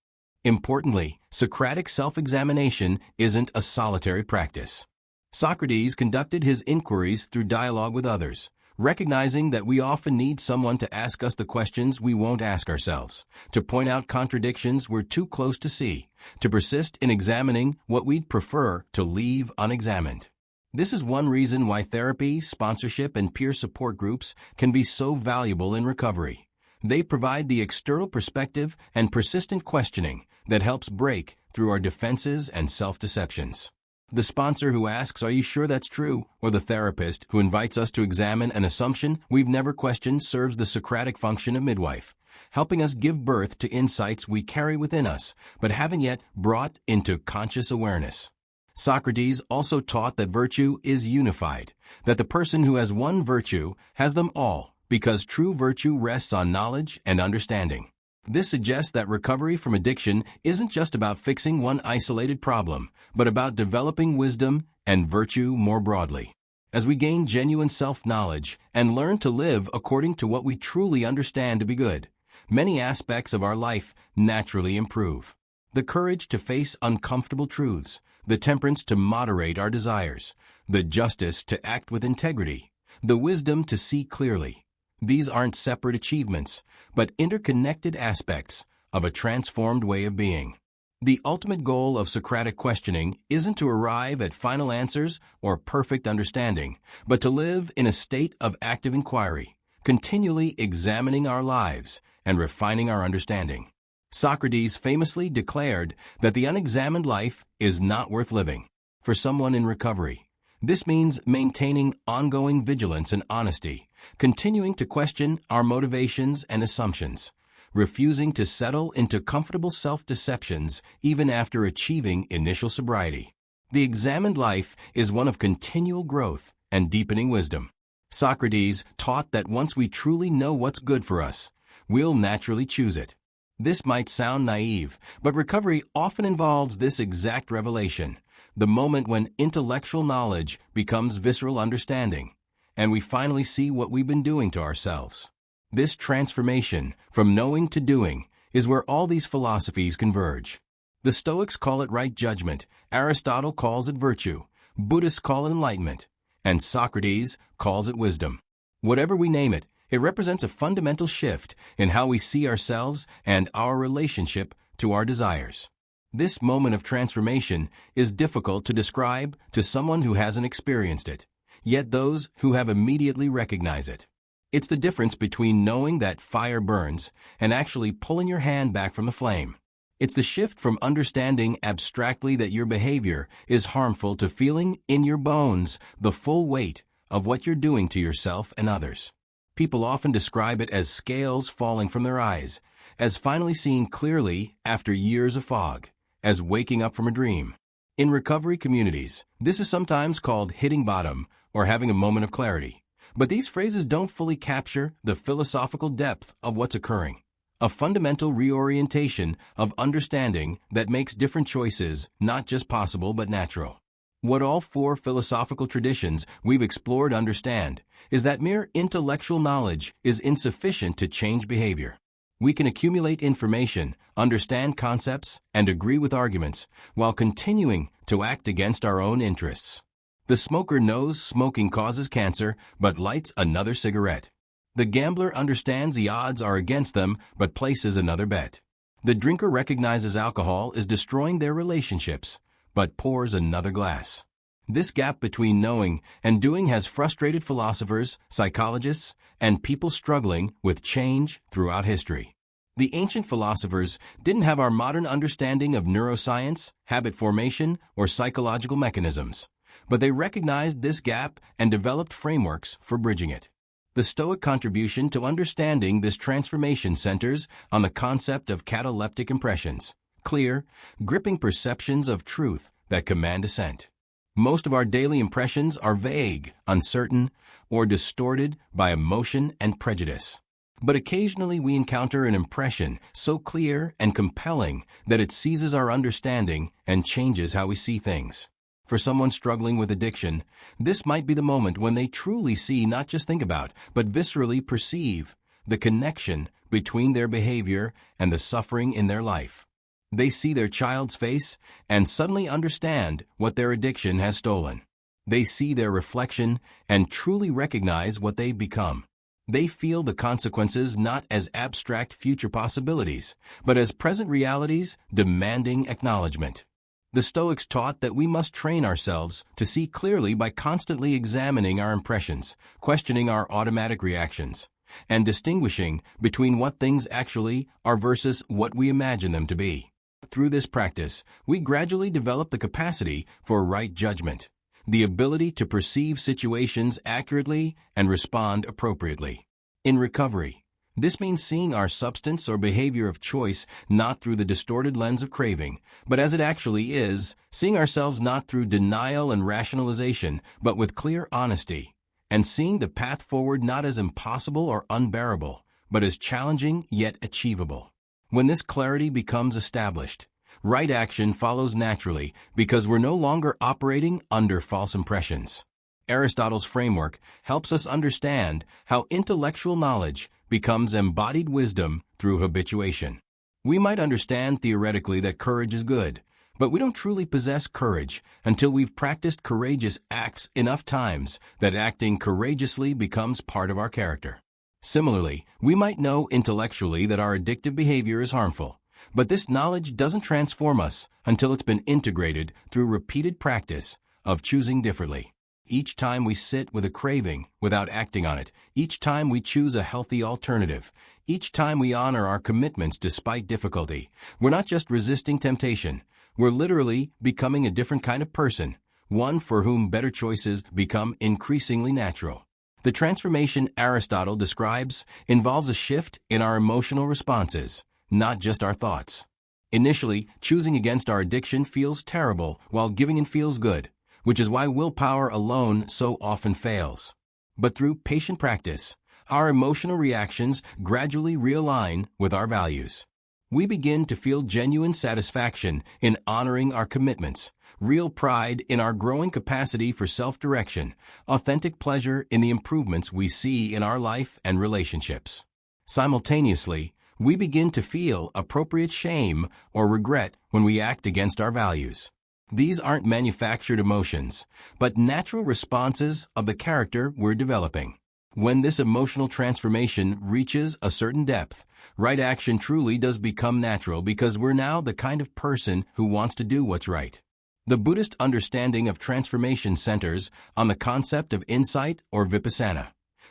Importantly, Socratic self-examination isn't a solitary practice. Socrates conducted his inquiries through dialogue with others, recognizing that we often need someone to ask us the questions we won't ask ourselves, to point out contradictions we're too close to see, to persist in examining what we'd prefer to leave unexamined. This is one reason why therapy, sponsorship, and peer support groups can be so valuable in recovery. They provide the external perspective and persistent questioning that helps break through our defenses and self-deceptions. The sponsor who asks, "Are you sure that's true?" or the therapist who invites us to examine an assumption we've never questioned serves the Socratic function of midwife, helping us give birth to insights we carry within us, but haven't yet brought into conscious awareness. Socrates also taught that virtue is unified, that the person who has one virtue has them all, because true virtue rests on knowledge and understanding. This suggests that recovery from addiction isn't just about fixing one isolated problem, but about developing wisdom and virtue more broadly. As we gain genuine self-knowledge and learn to live according to what we truly understand to be good, many aspects of our life naturally improve. The courage to face uncomfortable truths, the temperance to moderate our desires, the justice to act with integrity, the wisdom to see clearly. These aren't separate achievements, but interconnected aspects of a transformed way of being. The ultimate goal of Socratic questioning isn't to arrive at final answers or perfect understanding, but to live in a state of active inquiry, continually examining our lives and refining our understanding. Socrates famously declared that the unexamined life is not worth living. For someone in recovery, this means maintaining ongoing vigilance and honesty, continuing to question our motivations and assumptions, refusing to settle into comfortable self-deceptions even after achieving initial sobriety. The examined life is one of continual growth and deepening wisdom. Socrates taught that once we truly know what's good for us, we'll naturally choose it. This might sound naive, but recovery often involves this exact revelation, the moment when intellectual knowledge becomes visceral understanding, and we finally see what we've been doing to ourselves. This transformation from knowing to doing is where all these philosophies converge. The Stoics call it right judgment, Aristotle calls it virtue, Buddhists call it enlightenment, and Socrates calls it wisdom. Whatever we name it, it represents a fundamental shift in how we see ourselves and our relationship to our desires. This moment of transformation is difficult to describe to someone who hasn't experienced it, yet those who have immediately recognize it. It's the difference between knowing that fire burns and actually pulling your hand back from the flame. It's the shift from understanding abstractly that your behavior is harmful to feeling in your bones the full weight of what you're doing to yourself and others. People often describe it as scales falling from their eyes, as finally seeing clearly after years of fog, as waking up from a dream. In recovery communities, this is sometimes called hitting bottom or having a moment of clarity. But these phrases don't fully capture the philosophical depth of what's occurring. A fundamental reorientation of understanding that makes different choices not just possible but natural. What all four philosophical traditions we've explored understand is that mere intellectual knowledge is insufficient to change behavior. We can accumulate information, understand concepts, and agree with arguments while continuing to act against our own interests. The smoker knows smoking causes cancer but lights another cigarette. The gambler understands the odds are against them but places another bet. The drinker recognizes alcohol is destroying their relationships but pours another glass. This gap between knowing and doing has frustrated philosophers, psychologists, and people struggling with change throughout history. The ancient philosophers didn't have our modern understanding of neuroscience, habit formation, or psychological mechanisms, but they recognized this gap and developed frameworks for bridging it. The Stoic contribution to understanding this transformation centers on the concept of cataleptic impressions, clear, gripping perceptions of truth that command assent. Most of our daily impressions are vague, uncertain, or distorted by emotion and prejudice. But occasionally we encounter an impression so clear and compelling that it seizes our understanding and changes how we see things. For someone struggling with addiction, this might be the moment when they truly see, not just think about, but viscerally perceive the connection between their behavior and the suffering in their life. They see their child's face and suddenly understand what their addiction has stolen. They see their reflection and truly recognize what they've become. They feel the consequences not as abstract future possibilities, but as present realities demanding acknowledgement. The Stoics taught that we must train ourselves to see clearly by constantly examining our impressions, questioning our automatic reactions, and distinguishing between what things actually are versus what we imagine them to be. Through this practice, we gradually develop the capacity for right judgment, the ability to perceive situations accurately and respond appropriately. In recovery, this means seeing our substance or behavior of choice not through the distorted lens of craving, but as it actually is, seeing ourselves not through denial and rationalization, but with clear honesty, and seeing the path forward not as impossible or unbearable, but as challenging yet achievable. When this clarity becomes established, right action follows naturally because we're no longer operating under false impressions. Aristotle's framework helps us understand how intellectual knowledge becomes embodied wisdom through habituation. We might understand theoretically that courage is good, but we don't truly possess courage until we've practiced courageous acts enough times that acting courageously becomes part of our character. Similarly, we might know intellectually that our addictive behavior is harmful, but this knowledge doesn't transform us until it's been integrated through repeated practice of choosing differently. Each time we sit with a craving without acting on it, each time we choose a healthy alternative, each time we honor our commitments despite difficulty, we're not just resisting temptation, we're literally becoming a different kind of person, one for whom better choices become increasingly natural. The transformation Aristotle describes involves a shift in our emotional responses, not just our thoughts. Initially, choosing against our addiction feels terrible while giving in feels good, which is why willpower alone so often fails. But through patient practice, our emotional reactions gradually realign with our values. We begin to feel genuine satisfaction in honoring our commitments, real pride in our growing capacity for self-direction, authentic pleasure in the improvements we see in our life and relationships. Simultaneously, We begin to feel appropriate shame or regret when we act against our values. These aren't manufactured emotions, but natural responses of the character we're developing. When this emotional transformation reaches a certain depth, right action truly does become natural because we're now the kind of person who wants to do what's right. The Buddhist understanding of transformation centers on the concept of insight or vipassana,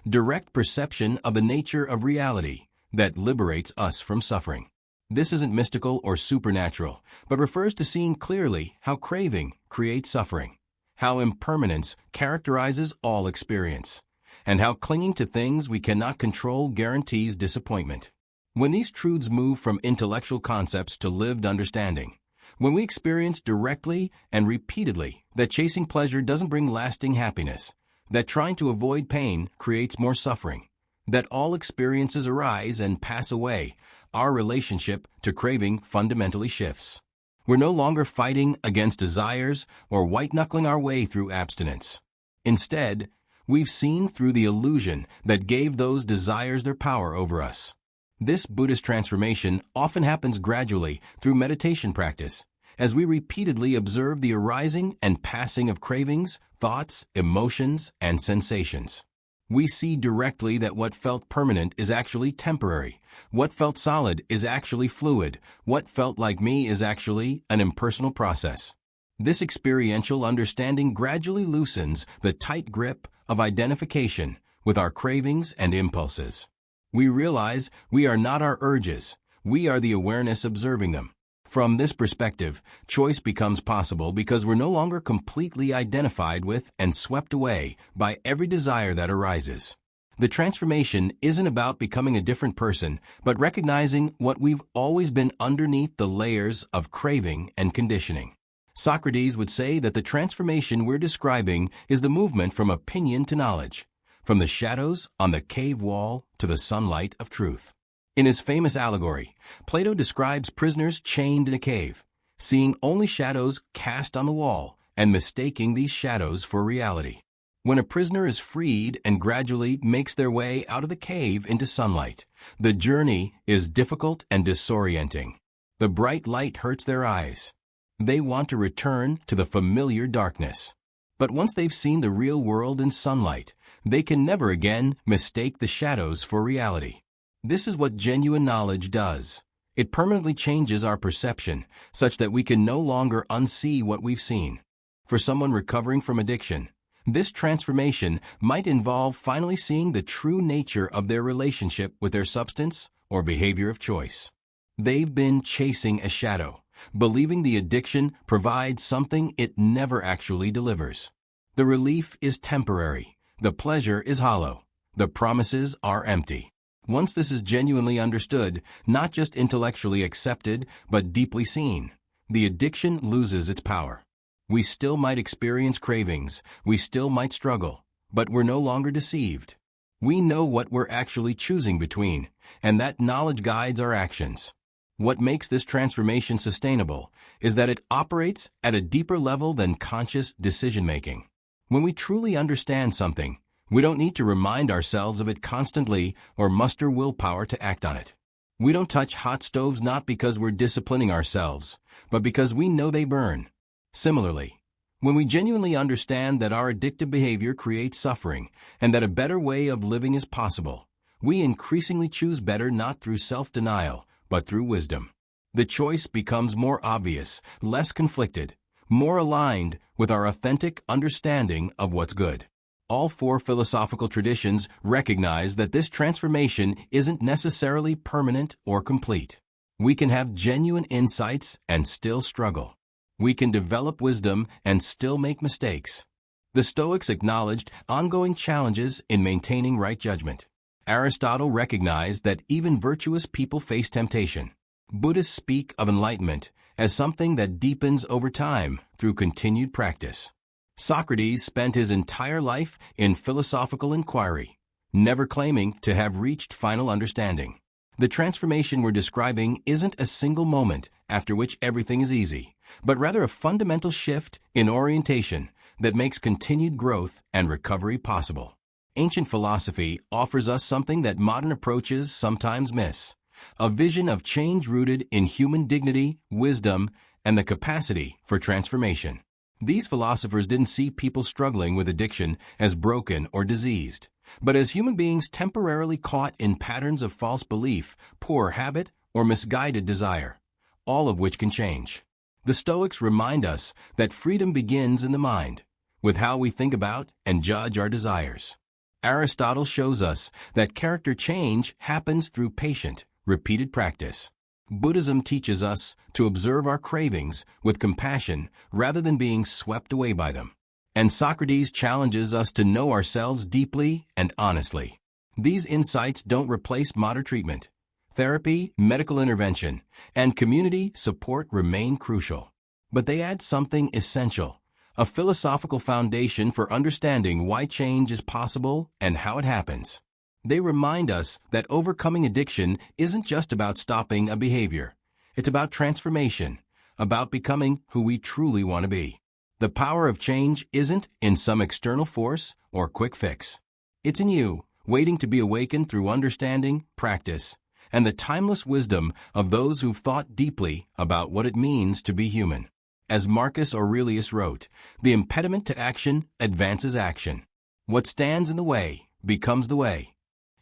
direct perception of the nature of reality that liberates us from suffering. This isn't mystical or supernatural, but refers to seeing clearly how craving creates suffering, how impermanence characterizes all experience, and how clinging to things we cannot control guarantees disappointment. When these truths move from intellectual concepts to lived understanding, when we experience directly and repeatedly that chasing pleasure doesn't bring lasting happiness, that trying to avoid pain creates more suffering, that all experiences arise and pass away, our relationship to craving fundamentally shifts. We're no longer fighting against desires or white-knuckling our way through abstinence. Instead, we've seen through the illusion that gave those desires their power over us. This Buddhist transformation often happens gradually through meditation practice, as we repeatedly observe the arising and passing of cravings, thoughts, emotions, and sensations. We see directly that what felt permanent is actually temporary, what felt solid is actually fluid, what felt like me is actually an impersonal process. This experiential understanding gradually loosens the tight grip of identification with our cravings and impulses. We realize we are not our urges, we are the awareness observing them. From this perspective, choice becomes possible because we're no longer completely identified with and swept away by every desire that arises. The transformation isn't about becoming a different person, but recognizing what we've always been underneath the layers of craving and conditioning. Socrates would say that the transformation we're describing is the movement from opinion to knowledge, from the shadows on the cave wall to the sunlight of truth. In his famous allegory, Plato describes prisoners chained in a cave, seeing only shadows cast on the wall and mistaking these shadows for reality. When a prisoner is freed and gradually makes their way out of the cave into sunlight, the journey is difficult and disorienting. The bright light hurts their eyes. They want to return to the familiar darkness. But once they've seen the real world in sunlight, they can never again mistake the shadows for reality. This is what genuine knowledge does. It permanently changes our perception, such that we can no longer unsee what we've seen. For someone recovering from addiction, this transformation might involve finally seeing the true nature of their relationship with their substance or behavior of choice. They've been chasing a shadow, believing the addiction provides something it never actually delivers. The relief is temporary. The pleasure is hollow. The promises are empty. Once this is genuinely understood, not just intellectually accepted, but deeply seen, the addiction loses its power. We still might experience cravings, we still might struggle, but we're no longer deceived. We know what we're actually choosing between, and that knowledge guides our actions. What makes this transformation sustainable is that it operates at a deeper level than conscious decision-making. When we truly understand something, we don't need to remind ourselves of it constantly or muster willpower to act on it. We don't touch hot stoves not because we're disciplining ourselves, but because we know they burn. Similarly, when we genuinely understand that our addictive behavior creates suffering and that a better way of living is possible, we increasingly choose better not through self-denial, but through wisdom. The choice becomes more obvious, less conflicted, more aligned with our authentic understanding of what's good. All four philosophical traditions recognize that this transformation isn't necessarily permanent or complete. We can have genuine insights and still struggle. We can develop wisdom and still make mistakes. The Stoics acknowledged ongoing challenges in maintaining right judgment. Aristotle recognized that even virtuous people face temptation. Buddhists speak of enlightenment as something that deepens over time through continued practice. Socrates spent his entire life in philosophical inquiry, never claiming to have reached final understanding. The transformation we're describing isn't a single moment after which everything is easy, but rather a fundamental shift in orientation that makes continued growth and recovery possible. Ancient philosophy offers us something that modern approaches sometimes miss: a vision of change rooted in human dignity, wisdom, and the capacity for transformation. These philosophers didn't see people struggling with addiction as broken or diseased, but as human beings temporarily caught in patterns of false belief, poor habit, or misguided desire, all of which can change. The Stoics remind us that freedom begins in the mind, with how we think about and judge our desires. Aristotle shows us that character change happens through patient, repeated practice. Buddhism teaches us to observe our cravings with compassion rather than being swept away by them. And Socrates challenges us to know ourselves deeply and honestly. These insights don't replace modern treatment. Therapy, medical intervention, and community support remain crucial. But they add something essential, a philosophical foundation for understanding why change is possible and how it happens. They remind us that overcoming addiction isn't just about stopping a behavior. It's about transformation, about becoming who we truly want to be. The power of change isn't in some external force or quick fix. It's in you, waiting to be awakened through understanding, practice, and the timeless wisdom of those who've thought deeply about what it means to be human. As Marcus Aurelius wrote, the impediment to action advances action. What stands in the way becomes the way.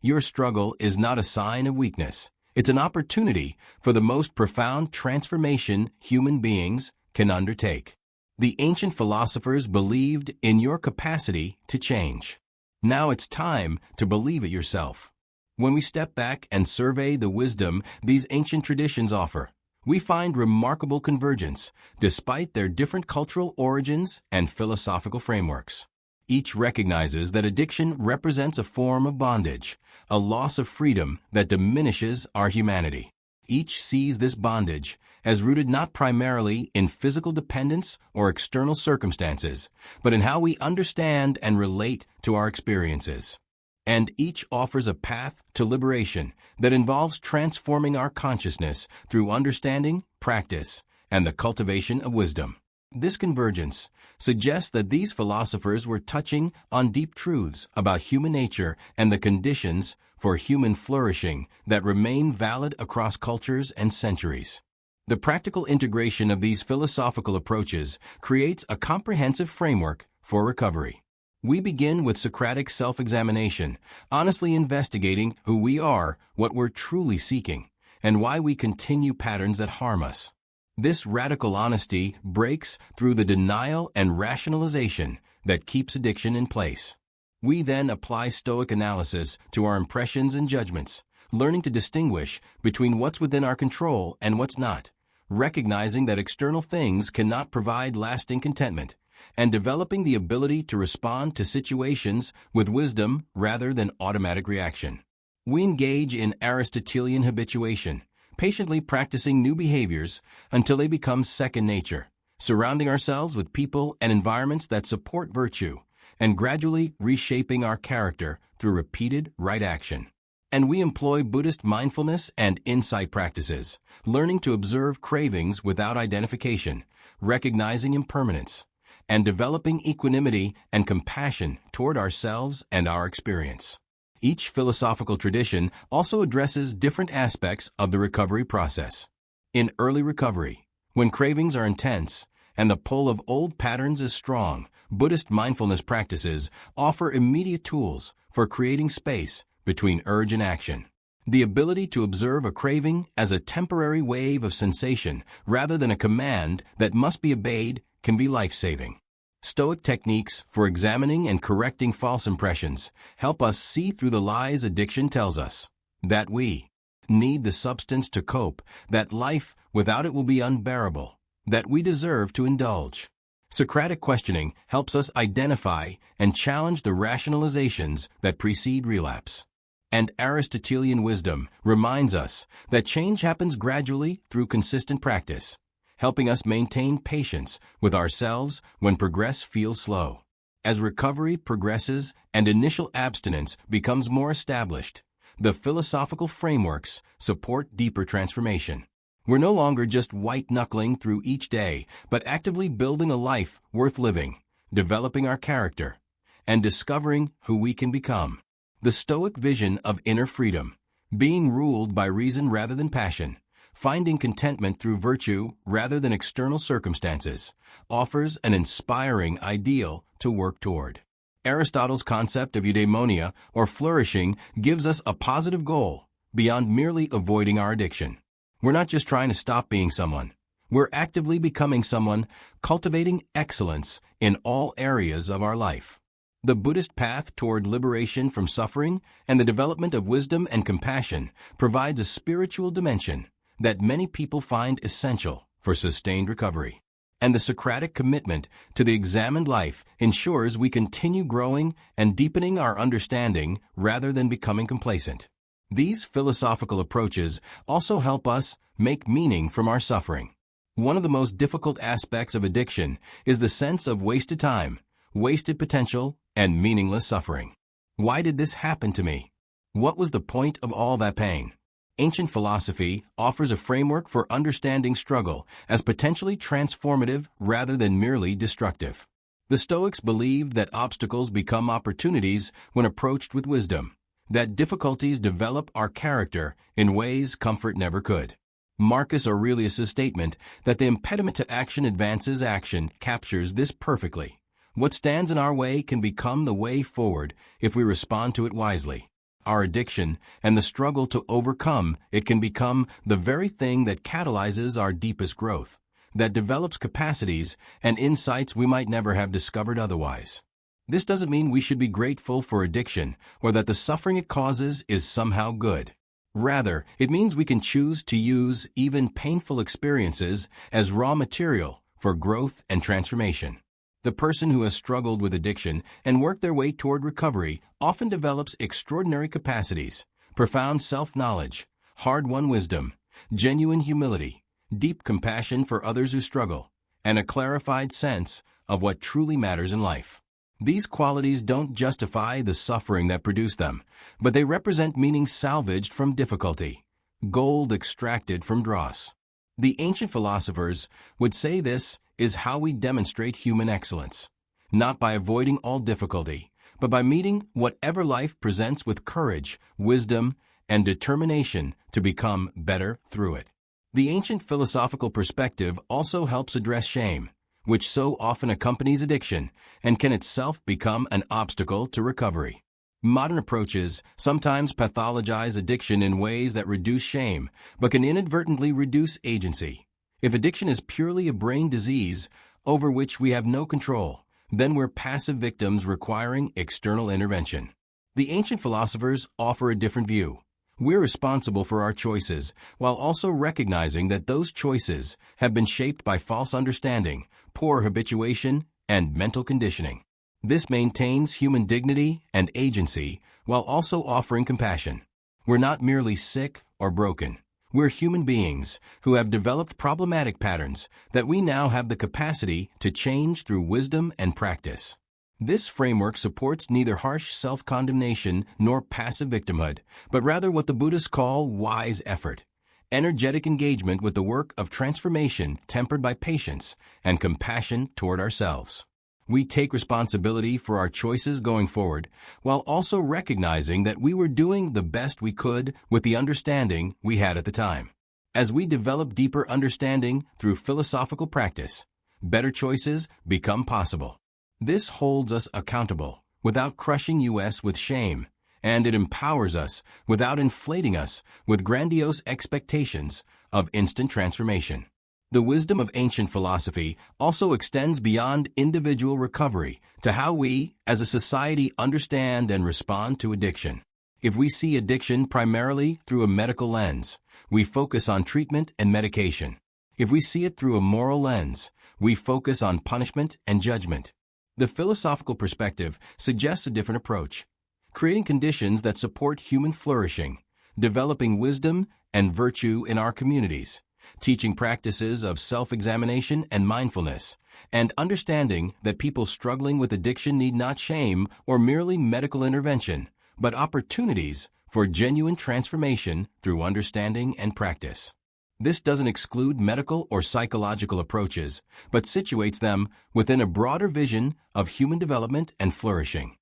Your struggle is not a sign of weakness. It's an opportunity for the most profound transformation human beings can undertake. The ancient philosophers believed in your capacity to change. Now it's time to believe it yourself. When we step back and survey the wisdom these ancient traditions offer, we find remarkable convergence despite their different cultural origins and philosophical frameworks. Each recognizes that addiction represents a form of bondage, a loss of freedom that diminishes our humanity. Each sees this bondage as rooted not primarily in physical dependence or external circumstances, but in how we understand and relate to our experiences. And each offers a path to liberation that involves transforming our consciousness through understanding, practice, and the cultivation of wisdom. This convergence suggests that these philosophers were touching on deep truths about human nature and the conditions for human flourishing that remain valid across cultures and centuries. The practical integration of these philosophical approaches creates a comprehensive framework for recovery. We begin with Socratic self-examination, honestly investigating who we are, what we're truly seeking, and why we continue patterns that harm us. This radical honesty breaks through the denial and rationalization that keeps addiction in place. We then apply Stoic analysis to our impressions and judgments, learning to distinguish between what's within our control and what's not, recognizing that external things cannot provide lasting contentment, and developing the ability to respond to situations with wisdom rather than automatic reaction. We engage in Aristotelian habituation, patiently practicing new behaviors until they become second nature, surrounding ourselves with people and environments that support virtue, and gradually reshaping our character through repeated right action. And we employ Buddhist mindfulness and insight practices, learning to observe cravings without identification, recognizing impermanence, and developing equanimity and compassion toward ourselves and our experience. Each philosophical tradition also addresses different aspects of the recovery process. In early recovery, when cravings are intense and the pull of old patterns is strong, Buddhist mindfulness practices offer immediate tools for creating space between urge and action. The ability to observe a craving as a temporary wave of sensation rather than a command that must be obeyed can be life-saving. Stoic techniques for examining and correcting false impressions help us see through the lies addiction tells us, that we need the substance to cope, that life without it will be unbearable, that we deserve to indulge. Socratic questioning helps us identify and challenge the rationalizations that precede relapse. And Aristotelian wisdom reminds us that change happens gradually through consistent practice, helping us maintain patience with ourselves when progress feels slow. As recovery progresses and initial abstinence becomes more established, the philosophical frameworks support deeper transformation. We're no longer just white-knuckling through each day, but actively building a life worth living, developing our character, and discovering who we can become. The Stoic vision of inner freedom, being ruled by reason rather than passion, finding contentment through virtue rather than external circumstances, offers an inspiring ideal to work toward. Aristotle's concept of eudaimonia, or flourishing, gives us a positive goal, beyond merely avoiding our addiction. We're not just trying to stop being someone. We're actively becoming someone, cultivating excellence in all areas of our life. The Buddhist path toward liberation from suffering and the development of wisdom and compassion provides a spiritual dimension that many people find essential for sustained recovery. And the Socratic commitment to the examined life ensures we continue growing and deepening our understanding rather than becoming complacent. These philosophical approaches also help us make meaning from our suffering. One of the most difficult aspects of addiction is the sense of wasted time, wasted potential, and meaningless suffering. Why did this happen to me? What was the point of all that pain? Ancient philosophy offers a framework for understanding struggle as potentially transformative rather than merely destructive. The Stoics believed that obstacles become opportunities when approached with wisdom, that difficulties develop our character in ways comfort never could. Marcus Aurelius' statement that the impediment to action advances action captures this perfectly. What stands in our way can become the way forward if we respond to it wisely. Our addiction and the struggle to overcome it can become the very thing that catalyzes our deepest growth, that develops capacities and insights we might never have discovered otherwise. This doesn't mean we should be grateful for addiction or that the suffering it causes is somehow good. Rather, it means we can choose to use even painful experiences as raw material for growth and transformation. The person who has struggled with addiction and worked their way toward recovery often develops extraordinary capacities, profound self-knowledge, hard-won wisdom, genuine humility, deep compassion for others who struggle, and a clarified sense of what truly matters in life. These qualities don't justify the suffering that produced them, but they represent meaning salvaged from difficulty, gold extracted from dross. The ancient philosophers would say this is how we demonstrate human excellence, not by avoiding all difficulty, but by meeting whatever life presents with courage, wisdom, and determination to become better through it. The ancient philosophical perspective also helps address shame, which so often accompanies addiction and can itself become an obstacle to recovery. Modern approaches sometimes pathologize addiction in ways that reduce shame, but can inadvertently reduce agency. If addiction is purely a brain disease over which we have no control, then we're passive victims requiring external intervention. The ancient philosophers offer a different view. We're responsible for our choices, while also recognizing that those choices have been shaped by false understanding, poor habituation, and mental conditioning. This maintains human dignity and agency while also offering compassion. We're not merely sick or broken. We're human beings who have developed problematic patterns that we now have the capacity to change through wisdom and practice. This framework supports neither harsh self-condemnation nor passive victimhood, but rather what the Buddhists call wise effort, energetic engagement with the work of transformation tempered by patience and compassion toward ourselves. We take responsibility for our choices going forward, while also recognizing that we were doing the best we could with the understanding we had at the time. As we develop deeper understanding through philosophical practice, better choices become possible. This holds us accountable without crushing us with shame, and it empowers us without inflating us with grandiose expectations of instant transformation. The wisdom of ancient philosophy also extends beyond individual recovery to how we, as a society, understand and respond to addiction. If we see addiction primarily through a medical lens, we focus on treatment and medication. If we see it through a moral lens, we focus on punishment and judgment. The philosophical perspective suggests a different approach, creating conditions that support human flourishing, developing wisdom and virtue in our communities, teaching practices of self-examination and mindfulness, and understanding that people struggling with addiction need not shame or merely medical intervention, but opportunities for genuine transformation through understanding and practice. This doesn't exclude medical or psychological approaches, but situates them within a broader vision of human development and flourishing.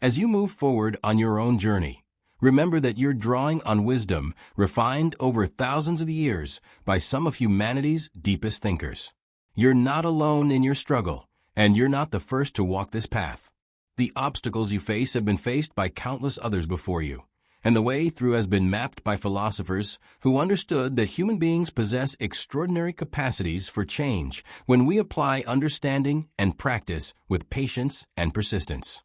As you move forward on your own journey, Remember that you're drawing on wisdom refined over thousands of years by some of humanity's deepest thinkers. You're not alone in your struggle, and you're not the first to walk this path. The obstacles you face have been faced by countless others before you, and the way through has been mapped by philosophers who understood that human beings possess extraordinary capacities for change when we apply understanding and practice with patience and persistence.